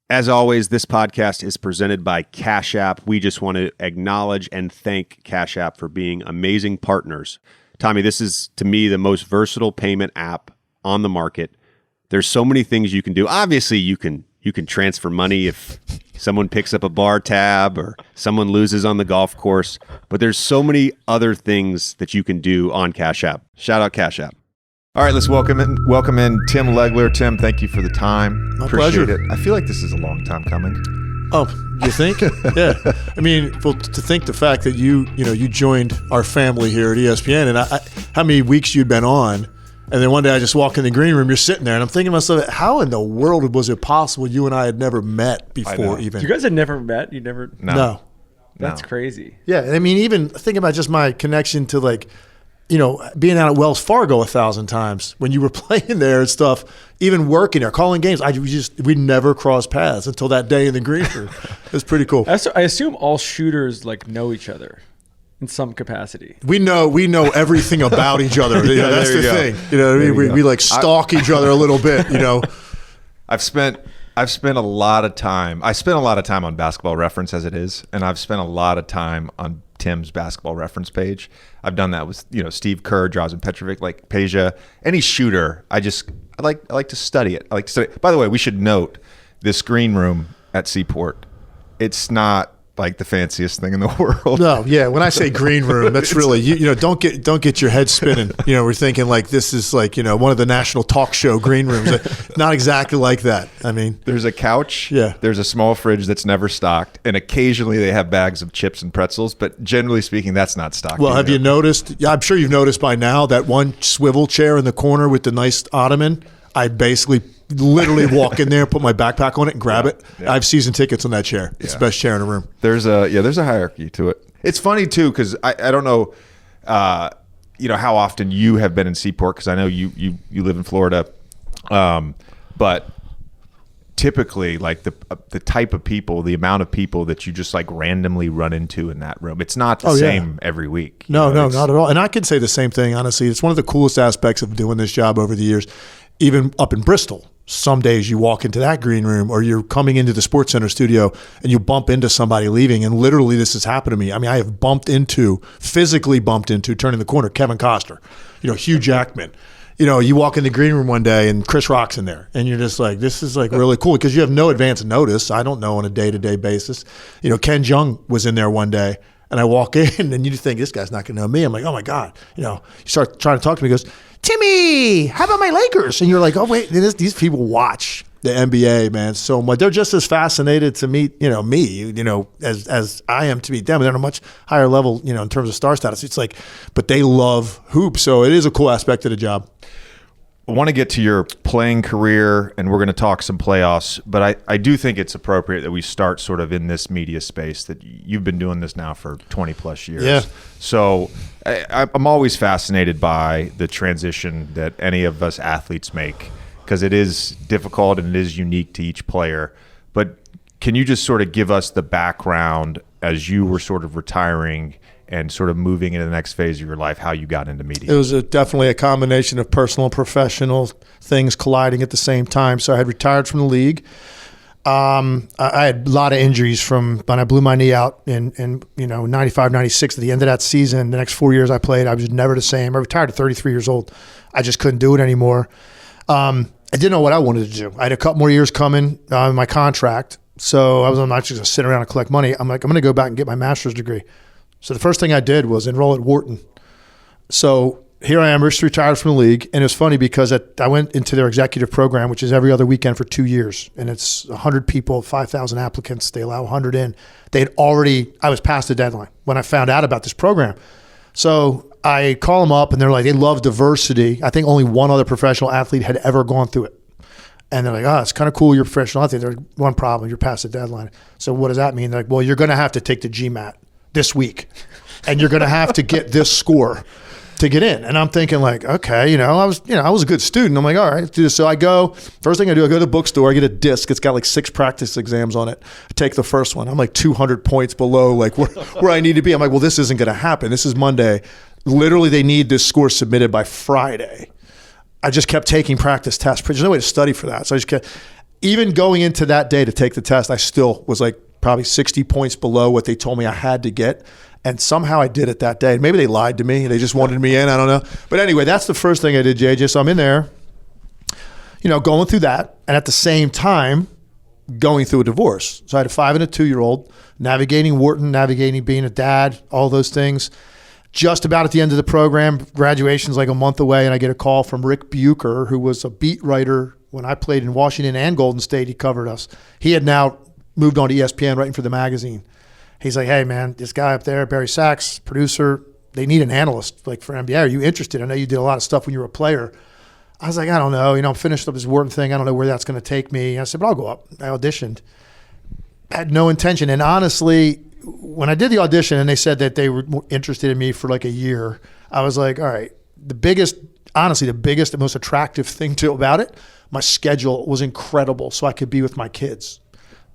As always, this podcast is presented by Cash App. We just want to acknowledge and thank Cash App for being amazing partners. Tommy, this is, to me, the most versatile payment app on the market. There's so many things you can do. Obviously, you can transfer money if someone picks up a bar tab or someone loses on the golf course. But there's so many other things that you can do on Cash App. Shout out Cash App. All right, let's welcome in Tim Legler. Tim, thank you for the time. My Appreciate pleasure. it. I feel like this is a long time coming. Oh, you think? Yeah. I mean, well, to think the fact that you joined our family here at ESPN, and how many weeks you'd been on, and then one day I just walk in the green room, you're sitting there, and I'm thinking to myself, how in the world was it possible you and I had never met before even? You guys had never met? You never? No. That's crazy. Yeah, I mean, even think about just my connection to being out at Wells Fargo 1,000 times when you were playing there and stuff, even working there, calling games. We never crossed paths until that day in the green room. It was pretty cool. I assume all shooters know each other in some capacity. We know everything about each other. That's the thing. You know what I mean? We stalk each other a little bit. I've spent a lot of time. I spent a lot of time on Basketball Reference as it is, and I've spent a lot of time on Tim's Basketball Reference page. I've done that with Steve Kerr, Drazen Petrovic, like Peja, any shooter. I like to study it. I like to study. By the way, we should note this green room at Seaport. It's not like the fanciest thing in the world. No, yeah. When I say green room, that's really don't get your head spinning. We're thinking like this is like one of the national talk show green rooms. Not exactly like that. I mean, there's a couch. Yeah. There's a small fridge that's never stocked, and occasionally they have bags of chips and pretzels. But generally speaking, that's not stocked. Well, have you noticed? I'm sure you've noticed by now that one swivel chair in the corner with the nice ottoman. I basically literally walk in there, put my backpack on it, and grab it. Yeah. I have season tickets on that chair. It's the best chair in the room. There's a hierarchy to it. It's funny too because I don't know, how often you have been in Seaport because I know you live in Florida, but typically like the type of people, the amount of people that you just like randomly run into in that room, it's not the same every week. No, not at all. And I can say the same thing honestly. It's one of the coolest aspects of doing this job over the years. Even up in Bristol, some days you walk into that green room or you're coming into the Sports Center studio and you bump into somebody leaving. And literally this has happened to me. I mean, I have physically bumped into, turning the corner, Kevin Costner, Hugh Jackman. You walk in the green room one day and Chris Rock's in there and you're just like, this is like really cool because you have no advance notice. I don't know on a day-to-day basis. Ken Jeong was in there one day and I walk in and you think this guy's not going to know me. I'm like, oh my God. You start trying to talk to me. He goes, Timmy, how about my Lakers? And you're like, oh wait, these people watch the NBA, man, so much. They're just as fascinated to meet, me, as I am to meet them. They're on a much higher level, in terms of star status. It's like, but they love hoops, so it is a cool aspect of the job. I want to get to your playing career, and we're going to talk some playoffs, but I do think it's appropriate that we start sort of in this media space that you've been doing this now for 20 plus years. Yeah. So I'm always fascinated by the transition that any of us athletes make because it is difficult and it is unique to each player. But can you just sort of give us the background as you were sort of retiring and sort of moving into the next phase of your life, how you got into media? It was definitely a combination of personal and professional things colliding at the same time. So I had retired from the league. I had a lot of injuries from when I blew my knee out in 95, 96. At the end of that season, the next 4 years I played, I was never the same. I retired at 33 years old. I just couldn't do it anymore. I didn't know what I wanted to do. I had a couple more years coming in my contract. So I'm not just going to sit around and collect money. I'm like, I'm going to go back and get my master's degree. So the first thing I did was enroll at Wharton. So here I am, just retired from the league. And it was funny because I went into their executive program, which is every other weekend for 2 years. And it's 100 people, 5,000 applicants. They allow 100 in. I was past the deadline when I found out about this program. So I call them up and they're like, they love diversity. I think only one other professional athlete had ever gone through it. And they're like, oh, it's kind of cool you're a professional athlete. There's one problem, you're past the deadline. So what does that mean? They're like, well, you're going to have to take the GMAT this week. And you're going to have to get this score to get in. And I'm thinking like, okay, I was a good student. I'm like, all right, let's do this. So I go, first thing I do, I go to the bookstore, I get a disc. It's got like 6 practice exams on it. I take the first one. I'm like 200 points below like where I need to be. I'm like, well, this isn't going to happen. This is Monday. Literally, they need this score submitted by Friday. I just kept taking practice tests. There's no way to study for that. So I just kept, even going into that day to take the test, I still was like probably 60 points below what they told me I had to get. And somehow I did it that day. Maybe they lied to me. They just wanted me in. I don't know. But anyway, that's the first thing I did, JJ. So I'm in there, going through that. And at the same time, going through a divorce. So I had a 5 and a 2-year-old, navigating Wharton, navigating being a dad, all those things. Just about at the end of the program, graduation's like a month away, and I get a call from Rick Bucher, who was a beat writer when I played in Washington and Golden State. He covered us. He had now moved on to ESPN, writing for the magazine. He's like, hey, man, this guy up there, Barry Sachs, producer, they need an analyst like for NBA. Are you interested? I know you did a lot of stuff when you were a player. I was like, I don't know. I'm finished up this Wharton thing. I don't know where that's going to take me. And I said, but I'll go up. I auditioned. Had no intention. And honestly, when I did the audition and they said that they were interested in me for like a year, I was like, all right, the biggest and most attractive thing about it, my schedule was incredible so I could be with my kids.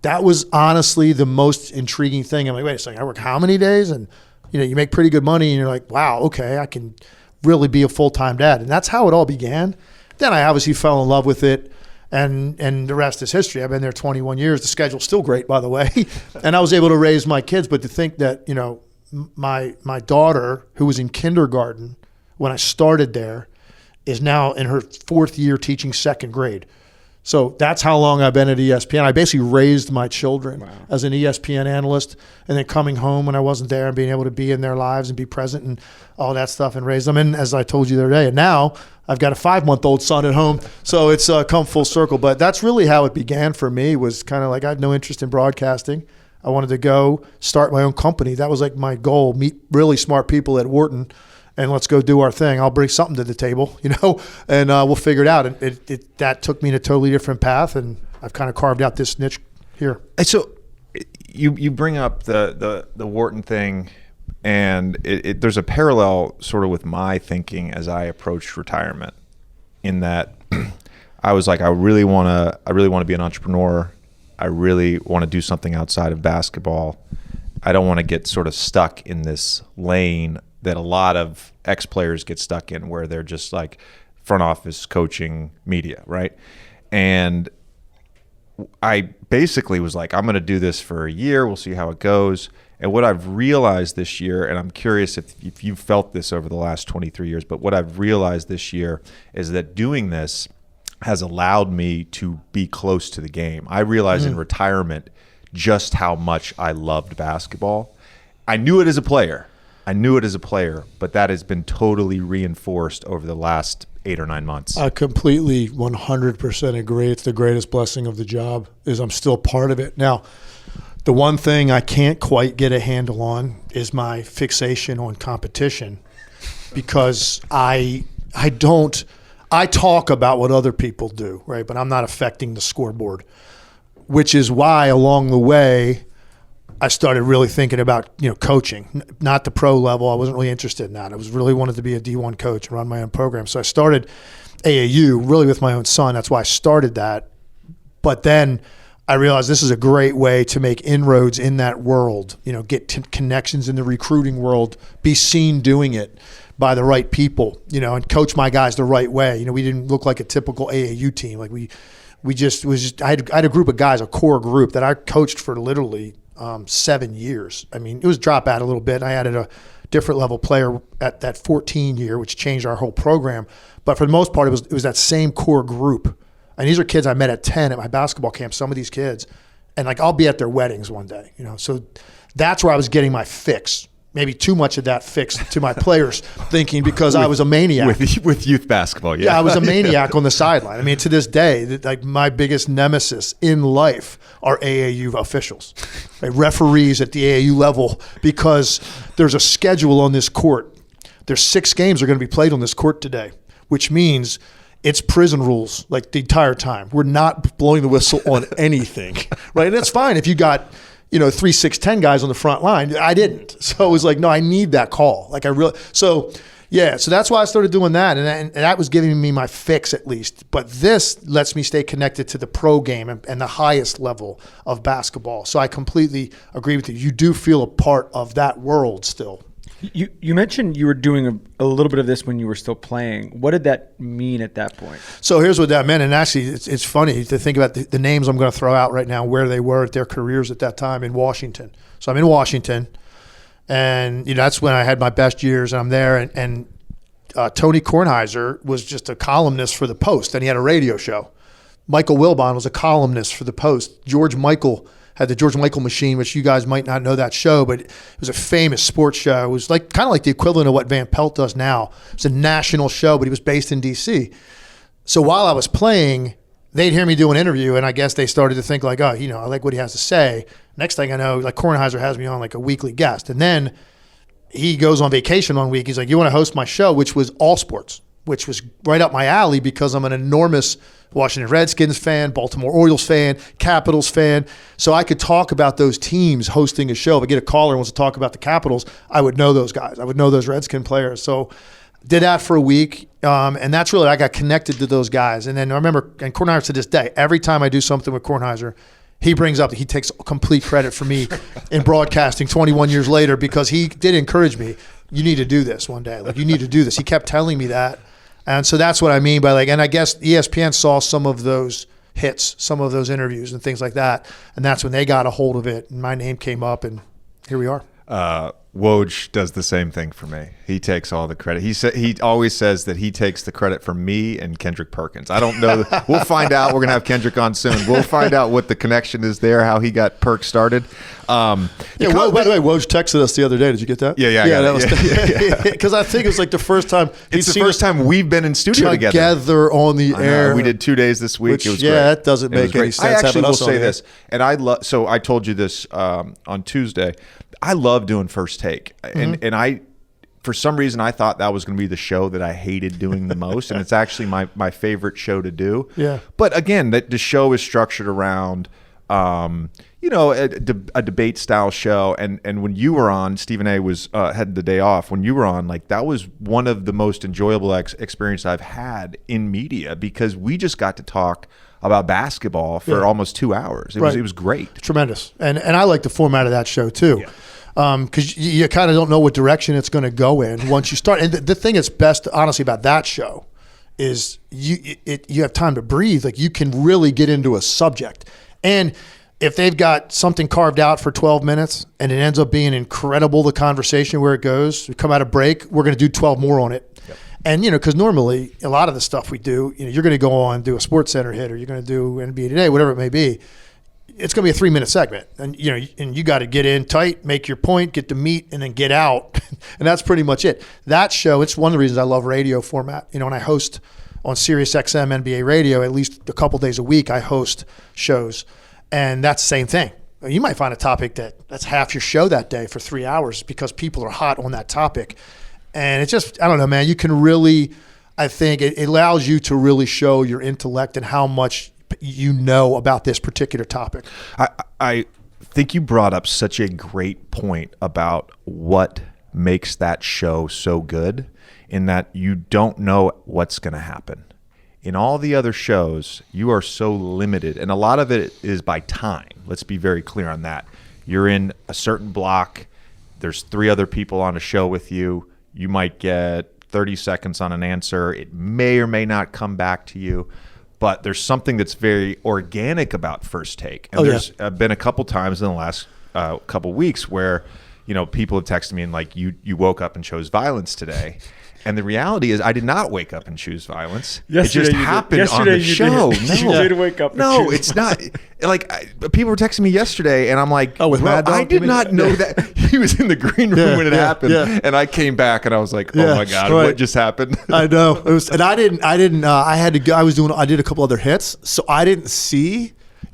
That was honestly the most intriguing thing. I'm like, wait a second, I work how many days? And you make pretty good money and you're like, wow, okay, I can really be a full-time dad. And that's how it all began. Then I obviously fell in love with it. And the rest is history. I've been there 21 years. The schedule's still great, by the way. And I was able to raise my kids. But to think that, my daughter, who was in kindergarten when I started there, is now in her 4th year teaching 2nd grade. So that's how long I've been at ESPN. I basically raised my children as an ESPN analyst, and then coming home when I wasn't there and being able to be in their lives and be present and all that stuff and raise them. And as I told you the other day, and now I've got a 5-month-old son at home, so it's come full circle. But that's really how it began for me, was kind of like I had no interest in broadcasting. I wanted to go start my own company. That was like my goal, meet really smart people at Wharton, and let's go do our thing. I'll bring something to the table, and we'll figure it out. And that took me in a totally different path, and I've kind of carved out this niche here. And so you bring up the Wharton thing, and there's a parallel sort of with my thinking as I approached retirement, in that I was like, I really want to be an entrepreneur. I really want to do something outside of basketball. I don't want to get sort of stuck in this lane that a lot of ex-players get stuck in, where they're just like front office, coaching, media, right? And I basically was like, I'm going to do this for a year. We'll see how it goes. And what I've realized this year, and I'm curious if you've felt this over the last 23 years, but what I've realized this year is that doing this has allowed me to be close to the game. I realized in retirement just how much I loved basketball. I knew it as a player, but that has been totally reinforced over the last 8 or 9 months. I completely 100% agree. It's the greatest blessing of the job is I'm still part of it. Now, the one thing I can't quite get a handle on is my fixation on competition, because I talk about what other people do, right? But I'm not affecting the scoreboard, which is why along the way I started really thinking about, coaching, not the pro level. I wasn't really interested in that. I was really wanted to be a D1 coach and run my own program. So I started AAU really with my own son. That's why I started that. But then I realized this is a great way to make inroads in that world, get connections in the recruiting world, be seen doing it by the right people, and coach my guys the right way. We didn't look like a typical AAU team. Like I had a group of guys, a core group that I coached for literally 7 years. I mean, it was drop out a little bit. I added a different level player at that 14 year, which changed our whole program. But for the most part, it was that same core group. And these are kids I met at 10 at my basketball camp, some of these kids. And I'll be at their weddings one day, So that's where I was getting my fix. Maybe too much of that fix to my players thinking, because I was a maniac. With youth basketball, yeah. Yeah, I was a maniac on the sideline. I mean, to this day, my biggest nemesis in life are AAU officials, right? Referees at the AAU level, because there's a schedule on this court. There's 6 games that are going to be played on this court today, which means it's prison rules like the entire time. We're not blowing the whistle on anything, right? And it's fine if you got 3, 6, 10 guys on the front line. I didn't. So it was like, no, I need that call. So that's why I started doing that. And that was giving me my fix at least. But this lets me stay connected to the pro game and the highest level of basketball. So I completely agree with you. You do feel a part of that world still. You mentioned you were doing a little bit of this when you were still playing. What did that mean at that point? So here's what that meant. And actually, it's funny to think about the names I'm going to throw out right now, where they were at their careers at that time in Washington. So I'm in Washington, and that's when I had my best years. And I'm there, and Tony Kornheiser was just a columnist for the Post, and he had a radio show. Michael Wilbon was a columnist for the Post. George Michael had the George Michael Machine, which you guys might not know that show, but it was a famous sports show. It was kind of like the equivalent of what Van Pelt does now. It was a national show, but he was based in D.C. So while I was playing, they'd hear me do an interview, and I guess they started to think like, I like what he has to say. Next thing I know, like Kornheiser has me on like a weekly guest. And then he goes on vacation one week. He's like, you want to host my show, which was all sports, which was right up my alley because I'm an enormous Washington Redskins fan, Baltimore Orioles fan, Capitals fan. So I could talk about those teams hosting a show. If I get a caller who wants to talk about the Capitals, I would know those guys. I would know those Redskin players. So did that for a week. And that's really, I got connected to those guys. And then I remember, and Kornheiser to this day, every time I do something with Kornheiser, he brings up that he takes complete credit for me in broadcasting 21 years later, because he did encourage me. You need to do this one day. Like, you need to do this. He kept telling me that. And so that's what I mean by and I guess ESPN saw some of those hits, some of those interviews and things like that. And that's when they got a hold of it. And my name came up, and here we are. Woj does the same thing for me. He takes all the credit. He always says that he takes the credit for me and Kendrick Perkins. I don't know. We'll find out. We're going to have Kendrick on soon. We'll find out what the connection is there, how he got Perk started. By the way, Woj texted us the other day. Did you get that? Yeah. Because I think it's like the first time. It's the first time we've been in studio together on the air. We did 2 days this week. It was great. That doesn't make any sense. I actually will say this, and so I told you this on Tuesday. I love doing First Take, and I, for some reason, I thought that was going to be the show that I hated doing the most, and it's actually my favorite show to do. Yeah. But again, the show is structured around, a debate style show, and when you were on, Stephen A. was had the day off. When you were on, that was one of the most enjoyable experience I've had in media, because we just got to talk about basketball for almost 2 hours. It was great. Tremendous. And I like the format of that show too. Yeah. Because you kind of don't know what direction it's going to go in once you start. And the thing that's best, honestly, about that show is you have time to breathe. Like, you can really get into a subject. And if they've got something carved out for 12 minutes and it ends up being incredible, the conversation where it goes, we come out of break, we're going to do 12 more on it. Yep. And, because normally a lot of the stuff we do, you're going to go on, do a Sports Center hit, or you're going to do NBA Today, whatever it may be. It's going to be a 3-minute segment, and you got to get in tight, make your point, get the meat, and then get out, and that's pretty much it. That show, it's one of the reasons I love radio format. And I host on Sirius XM NBA Radio at least a couple days a week. I host shows, and that's the same thing. You might find a topic that's half your show that day for 3 hours because people are hot on that topic, and it's just, I don't know, man. You can really, I think it allows you to really show your intellect and how much you know about this particular topic. I think you brought up such a great point about what makes that show so good, in that you don't know what's going to happen. In all the other shows, you are so limited, and a lot of it is by time. Let's be very clear on that. You're in a certain block. There's 3 other people on a show with you. You might get 30 seconds on an answer. It may or may not come back to you. But there's something that's very organic about First Take. And there's been a couple times in the last couple weeks where, people have texted me and you woke up and chose violence today. And the reality is, I did not wake up and choose violence. Yesterday it just happened on the show. You did wake up. No, it's not. People were texting me yesterday, and I'm like, with Mad Dog, I did not know that he was in the green room when it happened. Yeah. And I came back, and I was like, oh my God, what just happened? I know. It was, and I didn't. I had to go. I did a couple other hits, so I didn't see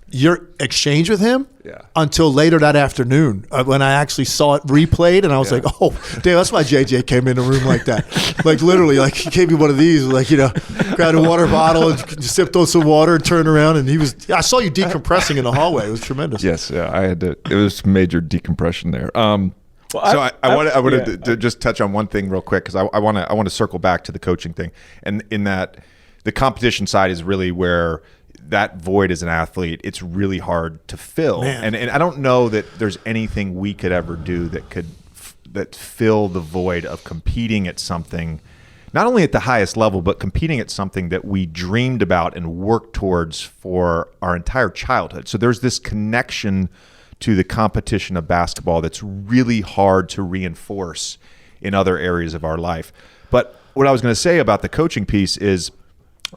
your exchange with him until later that afternoon when I actually saw it replayed, and I was like, oh, damn, that's why JJ came in the room like that. Literally, he gave me one of these, grabbed a water bottle and sipped on some water and turned around, and I saw you decompressing in the hallway. It was tremendous. Yes, I had to. It was major decompression there. I wanted to just touch on one thing real quick, because I want to circle back to the coaching thing, and in that the competition side is really where that void as an athlete, it's really hard to fill. And I don't know that there's anything we could ever do that that fill the void of competing at something, not only at the highest level, but competing at something that we dreamed about and worked towards for our entire childhood. So there's this connection to the competition of basketball that's really hard to reinforce in other areas of our life. But what I was going to say about the coaching piece is,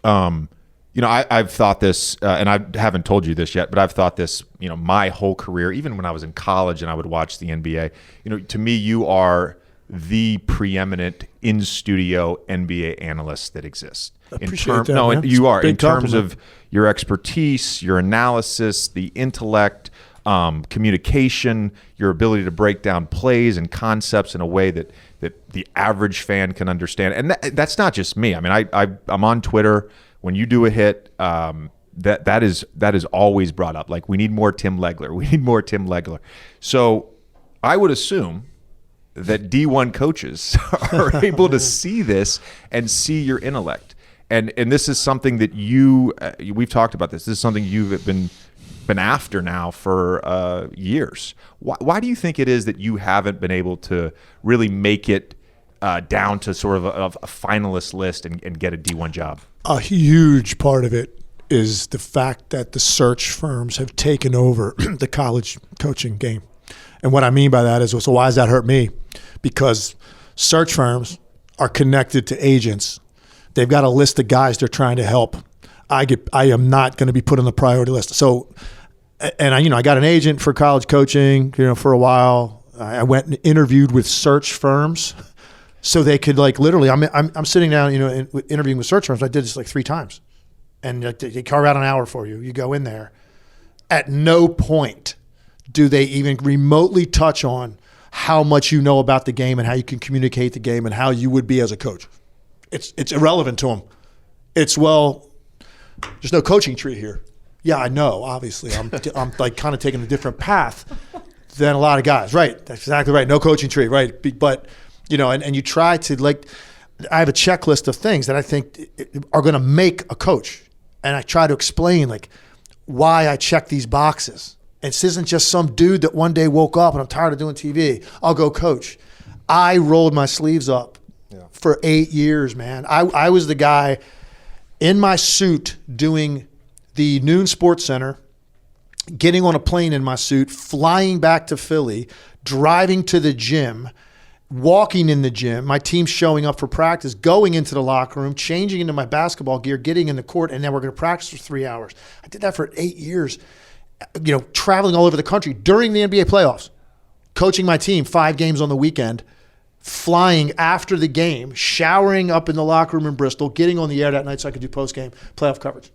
I've thought this, and I haven't told you this yet, but I've thought this, my whole career, even when I was in college and I would watch the NBA. To me, you are the preeminent in-studio NBA analyst that exists. Appreciate that, man. You are. In compliment. terms of your expertise, your analysis, the intellect, communication, your ability to break down plays and concepts in a way that the average fan can understand. And that's not just me. I mean, I'm on Twitter. When you do a hit, that is always brought up. Like, we need more Tim Legler. We need more Tim Legler. So I would assume that D1 coaches are able to see this and see your intellect. And this is something that we've talked about this. This is something you've been after now for years. Why do you think it is that you haven't been able to really make it down to sort of a finalist list and get a D1 job? A huge part of it is the fact that the search firms have taken over the college coaching game. And what I mean by that is, so why does that hurt me? Because search firms are connected to agents. They've got a list of guys they're trying to help. I am not going to be put on the priority list. So, and I got an agent for college coaching, for a while. I went and interviewed with search firms so they could literally, I'm sitting down, interviewing with search firms. I did this 3 times. And they carve out an hour for you. You go in there. At no point do they even remotely touch on how much you know about the game and how you can communicate the game and how you would be as a coach. It's irrelevant to them. It's, there's no coaching tree here. Yeah, I know, obviously. I'm kind of taking a different path than a lot of guys. Right, that's exactly right. No coaching tree, right. But, and you try to, I have a checklist of things that I think are going to make a coach. And I try to explain, why I check these boxes. This isn't just some dude that one day woke up and I'm tired of doing TV. I'll go coach. I rolled my sleeves up for 8 years, man. I was the guy in my suit doing the noon sports center, getting on a plane in my suit, flying back to Philly, driving to the gym, walking in the gym, my team showing up for practice, going into the locker room, changing into my basketball gear, getting in the court, and then we're going to practice for 3 hours. I did that for 8 years. Traveling all over the country during the NBA playoffs, coaching my team 5 games on the weekend, flying after the game, showering up in the locker room in Bristol, getting on the air that night so I could do post-game playoff coverage.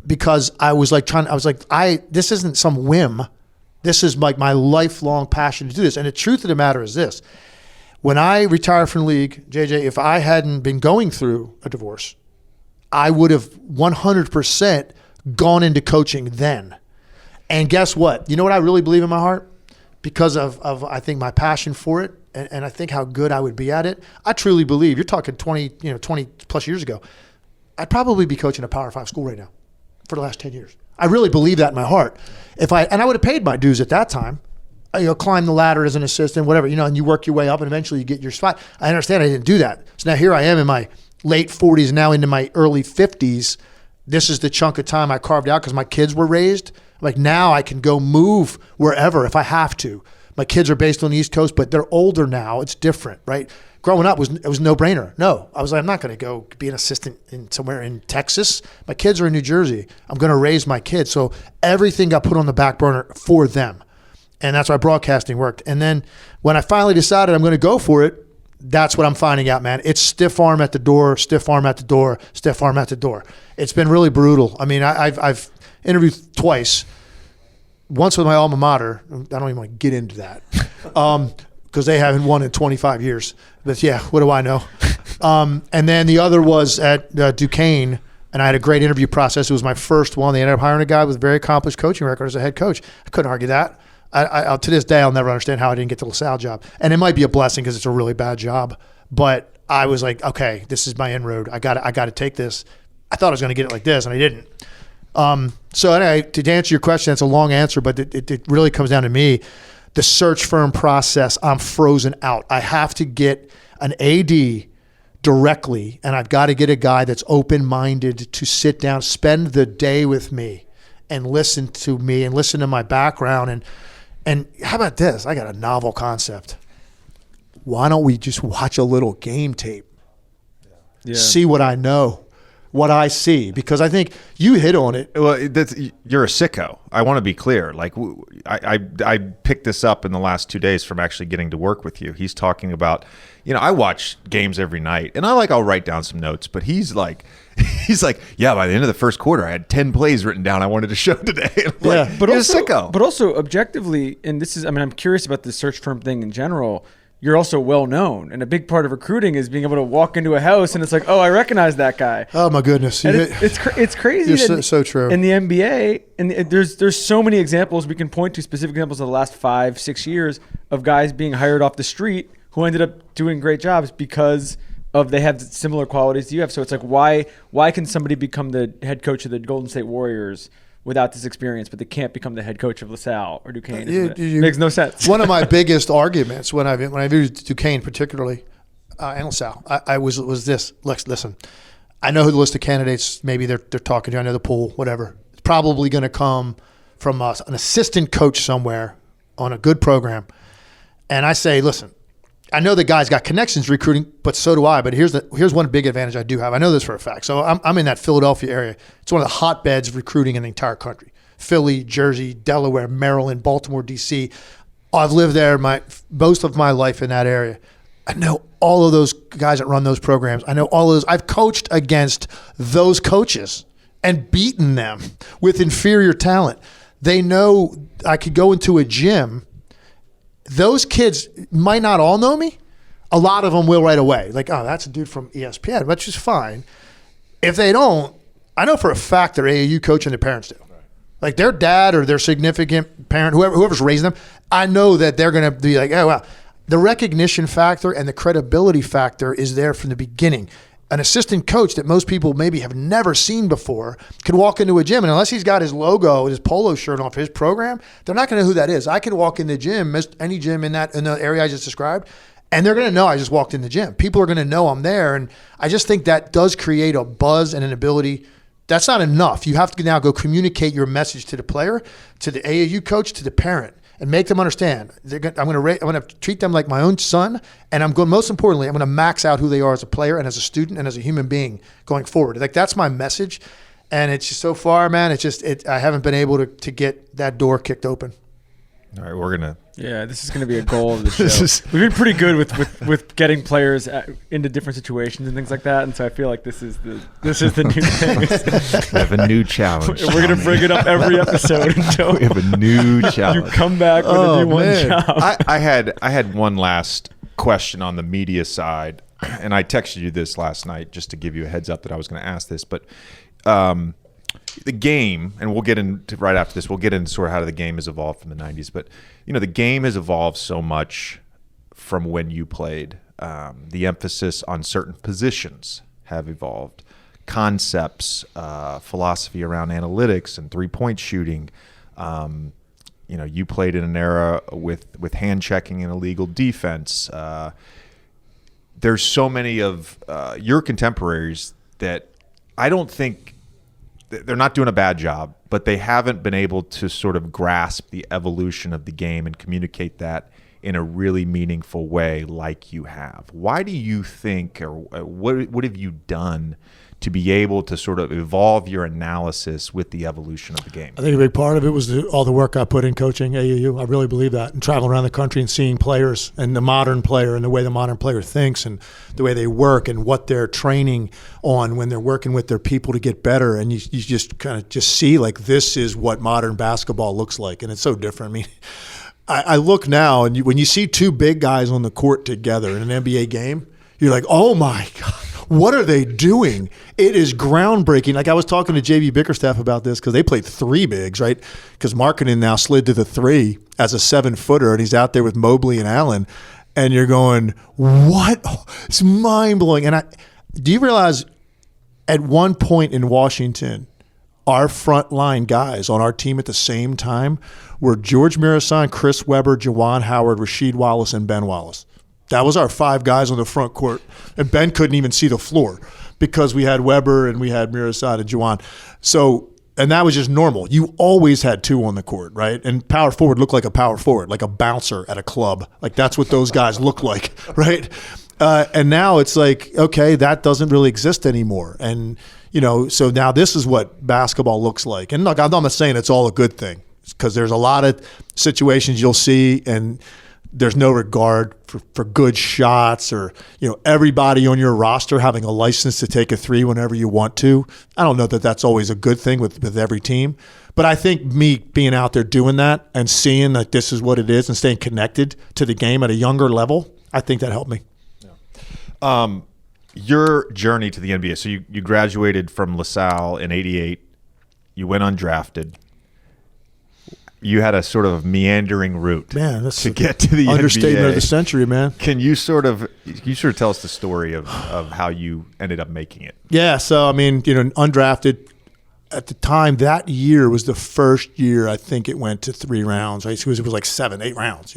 Because I was this isn't some whim. This is my lifelong passion to do this. And the truth of the matter is this. When I retired from the league, JJ, if I hadn't been going through a divorce, I would have 100% gone into coaching then. And guess what? You know what I really believe in my heart? Because of I think my passion for it and I think how good I would be at it. I truly believe, you're talking 20 plus years ago, I'd probably be coaching a Power 5 school right now for the last 10 years. I really believe that in my heart. And I would have paid my dues at that time. Climb the ladder as an assistant, whatever, and you work your way up and eventually you get your spot. I understand I didn't do that. So now here I am in my late 40s, now into my early 50s. This is the chunk of time I carved out because my kids were raised. Now I can go move wherever if I have to. My kids are based on the East Coast, but they're older now. It's different, right? Growing up it was no brainer. No, I was I'm not going to go be an assistant somewhere in Texas. My kids are in New Jersey. I'm going to raise my kids. So everything got put on the back burner for them. And that's why broadcasting worked. And then when I finally decided I'm going to go for it, that's what I'm finding out, man. It's stiff arm at the door, stiff arm at the door, stiff arm at the door. It's been really brutal. I mean, I've interviewed twice. Once with my alma mater. I don't even want to get into that because they haven't won in 25 years. But yeah, what do I know? And then the other was at Duquesne, and I had a great interview process. It was my first one. They ended up hiring a guy with a very accomplished coaching record as a head coach. I couldn't argue that. I to this day, I'll never understand how I didn't get the LaSalle job. And it might be a blessing because it's a really bad job. But I was like, okay, this is my inroad. I got to take this. I thought I was going to get it like this, and I didn't. So anyway, to answer your question, it's a long answer, but it really comes down to me. the search firm process, I'm frozen out. I have to get an AD directly, and I've got to get a guy that's open-minded to sit down, spend the day with me and listen to me and listen to my background. And how about this? I got a novel concept. Why don't we just watch a little game tape? Yeah. See what I know, what I see, because I think you hit on it. Well, you're a sicko. I want to be clear. Like I picked this up in the last 2 days from actually getting to work with you. He's talking about, I watch games every night, and I'll write down some notes. But he's like, yeah. By the end of the first quarter, I had 10 plays written down I wanted to show today. Yeah, but you're also, a sicko. But also objectively, and this is, I'm curious about the search firm thing in general. You're also well known, and a big part of recruiting is being able to walk into a house and it's like, oh, I recognize that guy. Oh my goodness, it's crazy. You're so true. In the NBA, and there's so many examples we can point to, specific examples of the last 5-6 years of guys being hired off the street who ended up doing great jobs because of they have similar qualities to you have. So it's like, why can somebody become the head coach of the Golden State Warriors without this experience, but they can't become the head coach of LaSalle or Duquesne? Makes no sense. One of my biggest arguments when I viewed Duquesne particularly and LaSalle, I was this. Listen, I know who the list of candidates maybe they're talking to. I know the pool, whatever. It's probably going to come from an assistant coach somewhere on a good program. And I say, listen, I know the guy's got connections recruiting, but so do I. But here's one big advantage I do have. I know this for a fact. So I'm in that Philadelphia area. It's one of the hotbeds of recruiting in the entire country. Philly, Jersey, Delaware, Maryland, Baltimore, D.C. I've lived there most of my life in that area. I know all of those guys that run those programs. I know all of those. I've coached against those coaches and beaten them with inferior talent. They know I could go into a gym. Those kids might not all know me. A lot of them will right away. Like, oh, that's a dude from ESPN, which is fine. If they don't, I know for a fact their AAU coach and their parents do. Like their dad or their significant parent, whoever's raising them, I know that they're going to be like, oh, wow. The recognition factor and the credibility factor is there from the beginning. An assistant coach that most people maybe have never seen before could walk into a gym, and unless he's got his logo, his polo shirt off his program, they're not going to know who that is. I could walk in the gym, any gym in the area I just described, and they're going to know I just walked in the gym. People are going to know I'm there, and I just think that does create a buzz and an ability. That's not enough. You have to now go communicate your message to the player, to the AAU coach, to the parent, and make them understand. I'm going to treat them like my own son, and most importantly, I'm going to max out who they are as a player and as a student and as a human being going forward. Like that's my message, and it's just so far, man. I haven't been able to get that door kicked open. All right, we're gonna. Yeah, this is going to be a goal of the show. We've been pretty good with getting players into different situations and things like that, and so I feel like this is the new thing. We have a new challenge. We're going to bring it up every episode until we have a new challenge. You come back with a new one job. I had one last question on the media side, and I texted you this last night just to give you a heads up that I was going to ask this, but. The game, and we'll get into right after this, we'll get into sort of how the game has evolved from the 90s. But, the game has evolved so much from when you played. The emphasis on certain positions have evolved. Concepts, philosophy around analytics and three-point shooting. You played in an era with hand checking and illegal defense. There's so many of your contemporaries that I don't think they're not doing a bad job, but they haven't been able to sort of grasp the evolution of the game and communicate that in a really meaningful way like you have. Why do you think, or what have you done to be able to sort of evolve your analysis with the evolution of the game? I think a big part of it was all the work I put in coaching AAU. I really believe that, and traveling around the country and seeing players and the modern player and the way the modern player thinks and the way they work and what they're training on when they're working with their people to get better. And you just kind of just see like this is what modern basketball looks like, and it's so different. I mean, I look now, and when you see two big guys on the court together in an NBA game, you're like, oh my God. What are they doing? It is groundbreaking. Like I was talking to JB Bickerstaff about this because they played three bigs, right? Because Markkanen now slid to the three as a 7-footer, and he's out there with Mobley and Allen. And you're going, what? It's mind-blowing. And do you realize at one point in Washington, our frontline guys on our team at the same time were George Mirasan, Chris Webber, Jawan Howard, Rasheed Wallace, and Ben Wallace. That was our 5 guys on the front court. And Ben couldn't even see the floor because we had Webber and we had Mirasan and Jawan. So, and that was just normal. You always had 2 on the court, right? And power forward looked like a power forward, like a bouncer at a club. Like that's what those guys look like, right? And now it's like, okay, that doesn't really exist anymore. And, so now this is what basketball looks like. And look, I'm not saying it's all a good thing because there's a lot of situations you'll see and there's no regard for good shots or, everybody on your roster having a license to take a 3 whenever you want to. I don't know that that's always a good thing with every team. But I think me being out there doing that and seeing that this is what it is and staying connected to the game at a younger level, I think that helped me. Your journey to the NBA. So you graduated from LaSalle in '88. You went undrafted. You had a sort of meandering route to get to the understatement NBA. of the century, man. Can you sort of tell us the story of how you ended up making it? Yeah, so undrafted at the time, that year was the first year I think it went to 3 rounds. Right? So it was like 7, 8 rounds.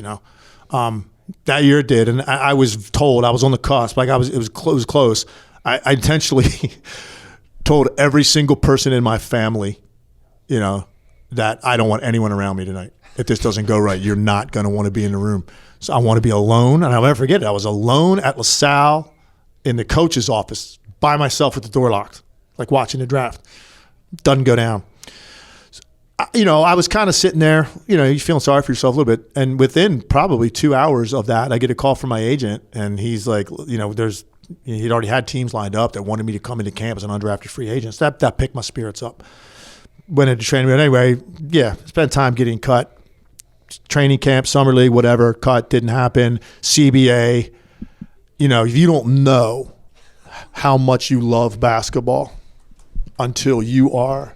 That year it did, and I was told I was on the cusp. Like it was close. I intentionally told every single person in my family, that I don't want anyone around me tonight. If this doesn't go right, you're not going to want to be in the room. So I want to be alone, and I'll never forget it. I was alone at LaSalle in the coach's office by myself with the door locked, like watching the draft. Doesn't go down. I was kind of sitting there, you're feeling sorry for yourself a little bit. And within probably 2 hours of that, I get a call from my agent, and he's like, he'd already had teams lined up that wanted me to come into camp as an undrafted free agent. So that picked my spirits up. Went into training. But anyway, spent time getting cut. Training camp, summer league, whatever, cut, didn't happen. CBA. If you don't know how much you love basketball until you are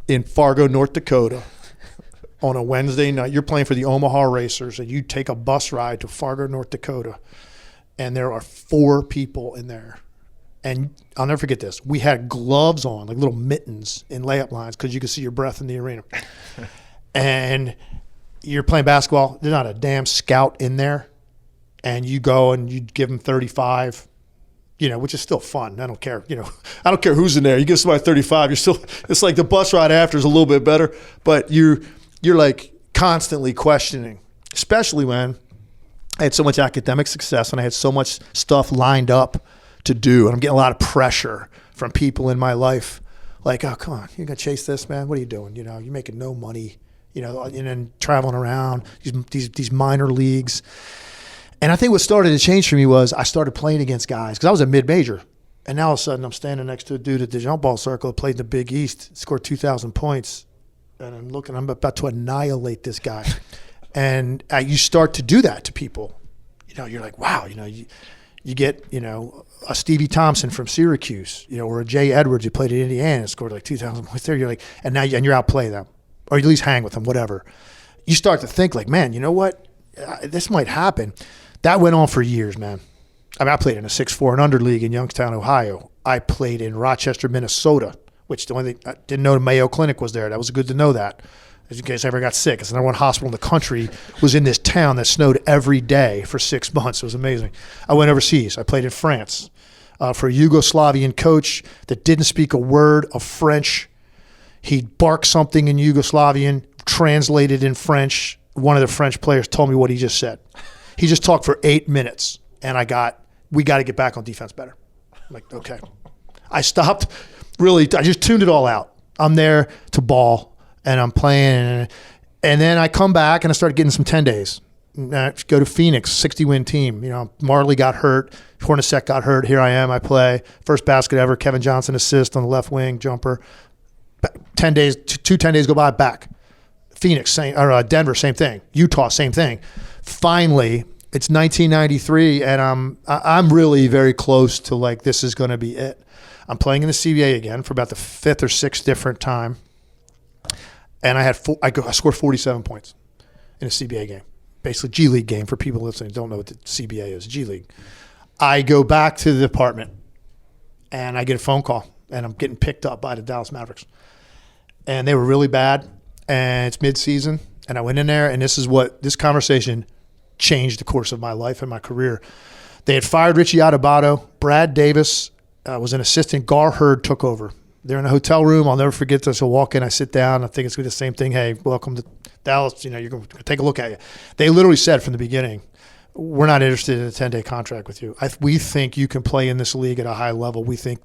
in Fargo, North Dakota on a Wednesday night. You're playing for the Omaha Racers, and you take a bus ride to Fargo, North Dakota, and there are 4 people in there. And I'll never forget this. We had gloves on, like little mittens in layup lines because you could see your breath in the arena. And you're playing basketball. There's not a damn scout in there. And you go and you give them 35, which is still fun. I don't care. I don't care who's in there. You give somebody 35, you're still. It's like the bus ride after is a little bit better, but you're like constantly questioning, especially when I had so much academic success and I had so much stuff lined up to do, and I'm getting a lot of pressure from people in my life, like, oh, come on, you're gonna chase this, man? What are you doing? You're making no money, and then traveling around these minor leagues. And I think what started to change for me was I started playing against guys because I was a mid-major. And now all of a sudden I'm standing next to a dude at the jump ball circle that played in the Big East, scored 2,000 points. And I'm about to annihilate this guy. And you start to do that to people. You're like, wow, you get, a Stevie Thompson from Syracuse, or a Jay Edwards who played at Indiana and scored like 2,000 points there. You're like, and you're outplaying them, or you at least hang with them, whatever. You start to think like, man, you know what? This might happen. That went on for years, man. I played in a 6'4" and under league in Youngstown, Ohio. I played in Rochester, Minnesota, which the only thing I didn't know the Mayo Clinic was there. That was good to know that, in case I ever got sick. It's the number 1 hospital in the country was in this town that snowed every day for 6 months. It was amazing. I went overseas. I played in France for a Yugoslavian coach that didn't speak a word of French. He'd bark something in Yugoslavian, translated in French. One of the French players told me what he just said. He just talked for 8 minutes, and we got to get back on defense better. I'm like, okay. I stopped. Really, I just tuned it all out. I'm there to ball, and I'm playing, and then I come back, and I started getting some 10 days. I go to Phoenix, 60-win team. Marley got hurt. Hornacek got hurt. Here I am. I play. First basket ever. Kevin Johnson assist on the left wing, jumper. 10 days, 10 days go by, back. Phoenix, Denver, same thing. Utah, same thing. Finally, it's 1993, and I'm really very close to like this is going to be it. I'm playing in the CBA again for about the 5th or 6th different time, and I scored 47 points in a CBA game, basically G League game for people listening who don't know what the CBA is. G League. I go back to the apartment, and I get a phone call, and I'm getting picked up by the Dallas Mavericks, and they were really bad. and it's mid-season, and I went in there, and this conversation changed the course of my life and my career. They had fired Richie Adubato. Brad Davis was an assistant. Gar Hurd took over. They're in a hotel room. I'll never forget this. I walk in, I sit down. I think it's going to be the same thing. Hey, welcome to Dallas. You're going to take a look at you. They literally said from the beginning, we're not interested in a 10-day contract with you. We think you can play in this league at a high level. We think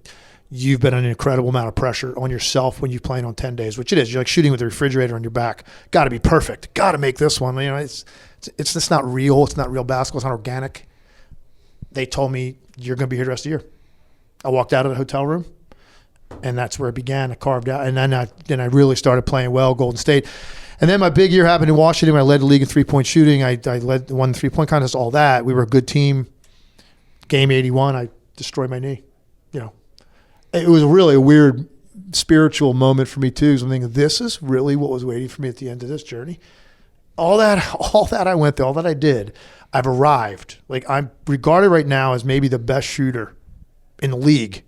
you've been an incredible amount of pressure on yourself when you're playing on 10 days, which it is. You're like shooting with a refrigerator on your back. Got to be perfect. Got to make this one. It's just not real. It's not real basketball. It's not organic. They told me, you're going to be here the rest of the year. I walked out of the hotel room, and that's where it began. I carved out, and then I really started playing well, Golden State. And then my big year happened in Washington when I led the league in three-point shooting. I won the three-point contest, all that. We were a good team. Game 81, I destroyed my knee. It was really a weird spiritual moment for me too, because I'm thinking, this is really what was waiting for me at the end of this journey. All that I went through, all that I did, I've arrived. Like, I'm regarded right now as maybe the best shooter in the league.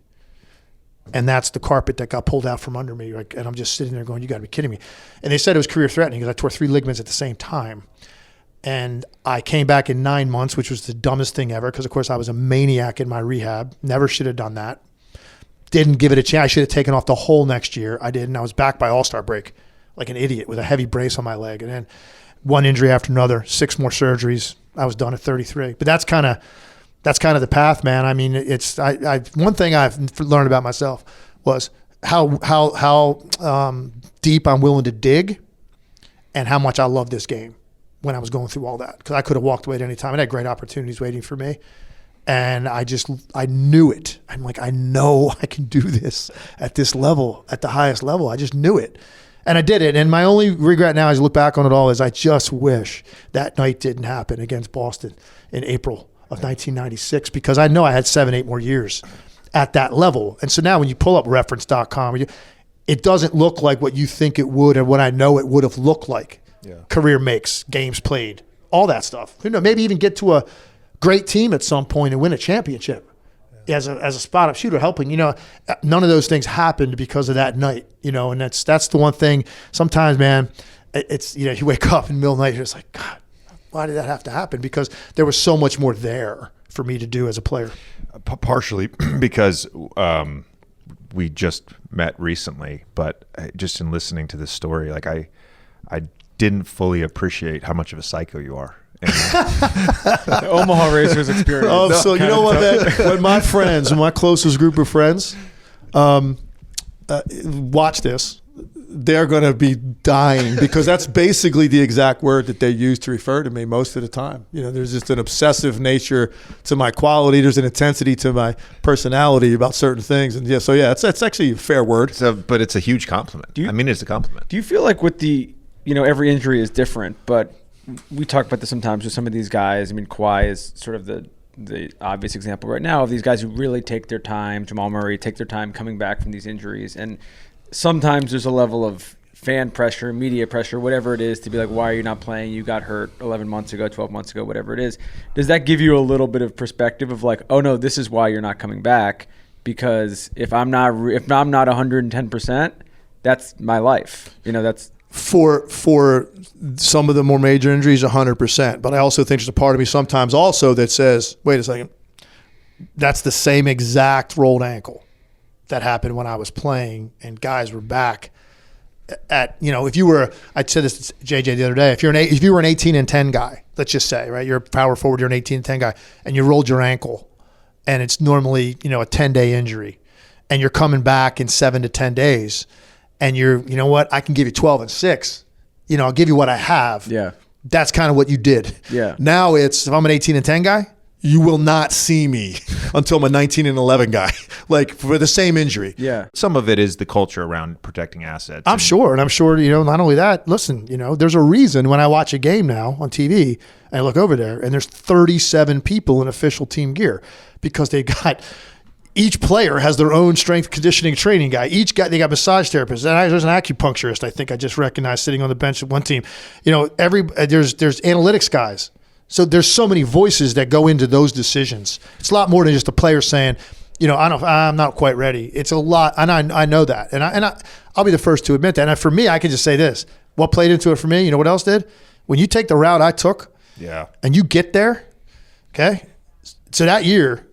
And that's the carpet that got pulled out from under me. Like, and I'm just sitting there going, you got to be kidding me. And they said it was career threatening because I tore 3 ligaments at the same time. And I came back in 9 months, which was the dumbest thing ever because, of course, I was a maniac in my rehab. Never should have done that. Didn't give it a chance. I should have taken off the whole next year. I didn't. I was back by All-Star break like an idiot with a heavy brace on my leg. And then one injury after another, 6 more surgeries. I was done at 33. But that's kind of the path, man. I mean, it's one thing I've learned about myself was how deep I'm willing to dig and how much I love this game when I was going through all that. Because I could have walked away at any time. I had great opportunities waiting for me. And I knew it. I'm like, I know I can do this at this level, at the highest level. I just knew it. And I did it. And my only regret now as I look back on it all is I just wish that night didn't happen against Boston in April of 1996 because I know I had 7-8 more years at that level. And so now when you pull up reference.com, it doesn't look like what you think it would and what I know it would have looked like. Yeah. Career makes, games played, all that stuff. Maybe even get to a great team at some point and win a championship as a spot-up shooter helping. None of those things happened because of that night, and that's the one thing. Sometimes, man, it's, you wake up in the middle of the night, you're just like, God, why did that have to happen? Because there was so much more there for me to do as a player. Partially because we just met recently, but just in listening to this story, like I didn't fully appreciate how much of a psycho you are. The Omaha Racers experience. Oh, so you know what? When my closest group of friends, watch this, they're going to be dying because that's basically the exact word that they use to refer to me most of the time. There's just an obsessive nature to my quality. There's an intensity to my personality about certain things, and it's actually a fair word. But it's a huge compliment. It's a compliment. Do you feel like with the every injury is different, but we talk about this sometimes with some of these guys. Kawhi is sort of the obvious example right now of these guys who really take their time. Jamal Murray take their time coming back from these injuries. And sometimes there's a level of fan pressure, media pressure, whatever it is, to be like, why are you not playing? You got hurt 11 months ago, 12 months ago, whatever it is. Does that give you a little bit of perspective of like, oh no, this is why you're not coming back? Because if I'm not 110%, that's my life. That's for some of the more major injuries, 100%. But I also think there's a part of me sometimes also that says, wait a second, that's the same exact rolled ankle that happened when I was playing and guys were back at, if you were, I said this to JJ the other day, if you were an 18-10 guy, let's just say, right, you're a power forward, you're an 18-10 guy, and you rolled your ankle and it's normally, a 10-day injury and you're coming back in 7 to 10 days, and I can give you 12 and 6. I'll give you what I have. Yeah. That's kind of what you did. Yeah. Now if I'm an 18-10 guy, you will not see me until I'm a 19-11 guy, like for the same injury. Yeah. Some of it is the culture around protecting assets. I'm sure. And I'm sure, not only that, listen, there's a reason when I watch a game now on TV and I look over there and there's 37 people in official team gear because they got – each player has their own strength conditioning training guy. They got massage therapists. And there's an acupuncturist I think I just recognized sitting on the bench at one team. There's analytics guys. So there's so many voices that go into those decisions. It's a lot more than just a player saying, I'm not quite ready. It's a lot, and I know that, and I'll be the first to admit that. And for me, I can just say this: what played into it for me? You know what else did? When you take the route I took, and you get there, okay. So that year,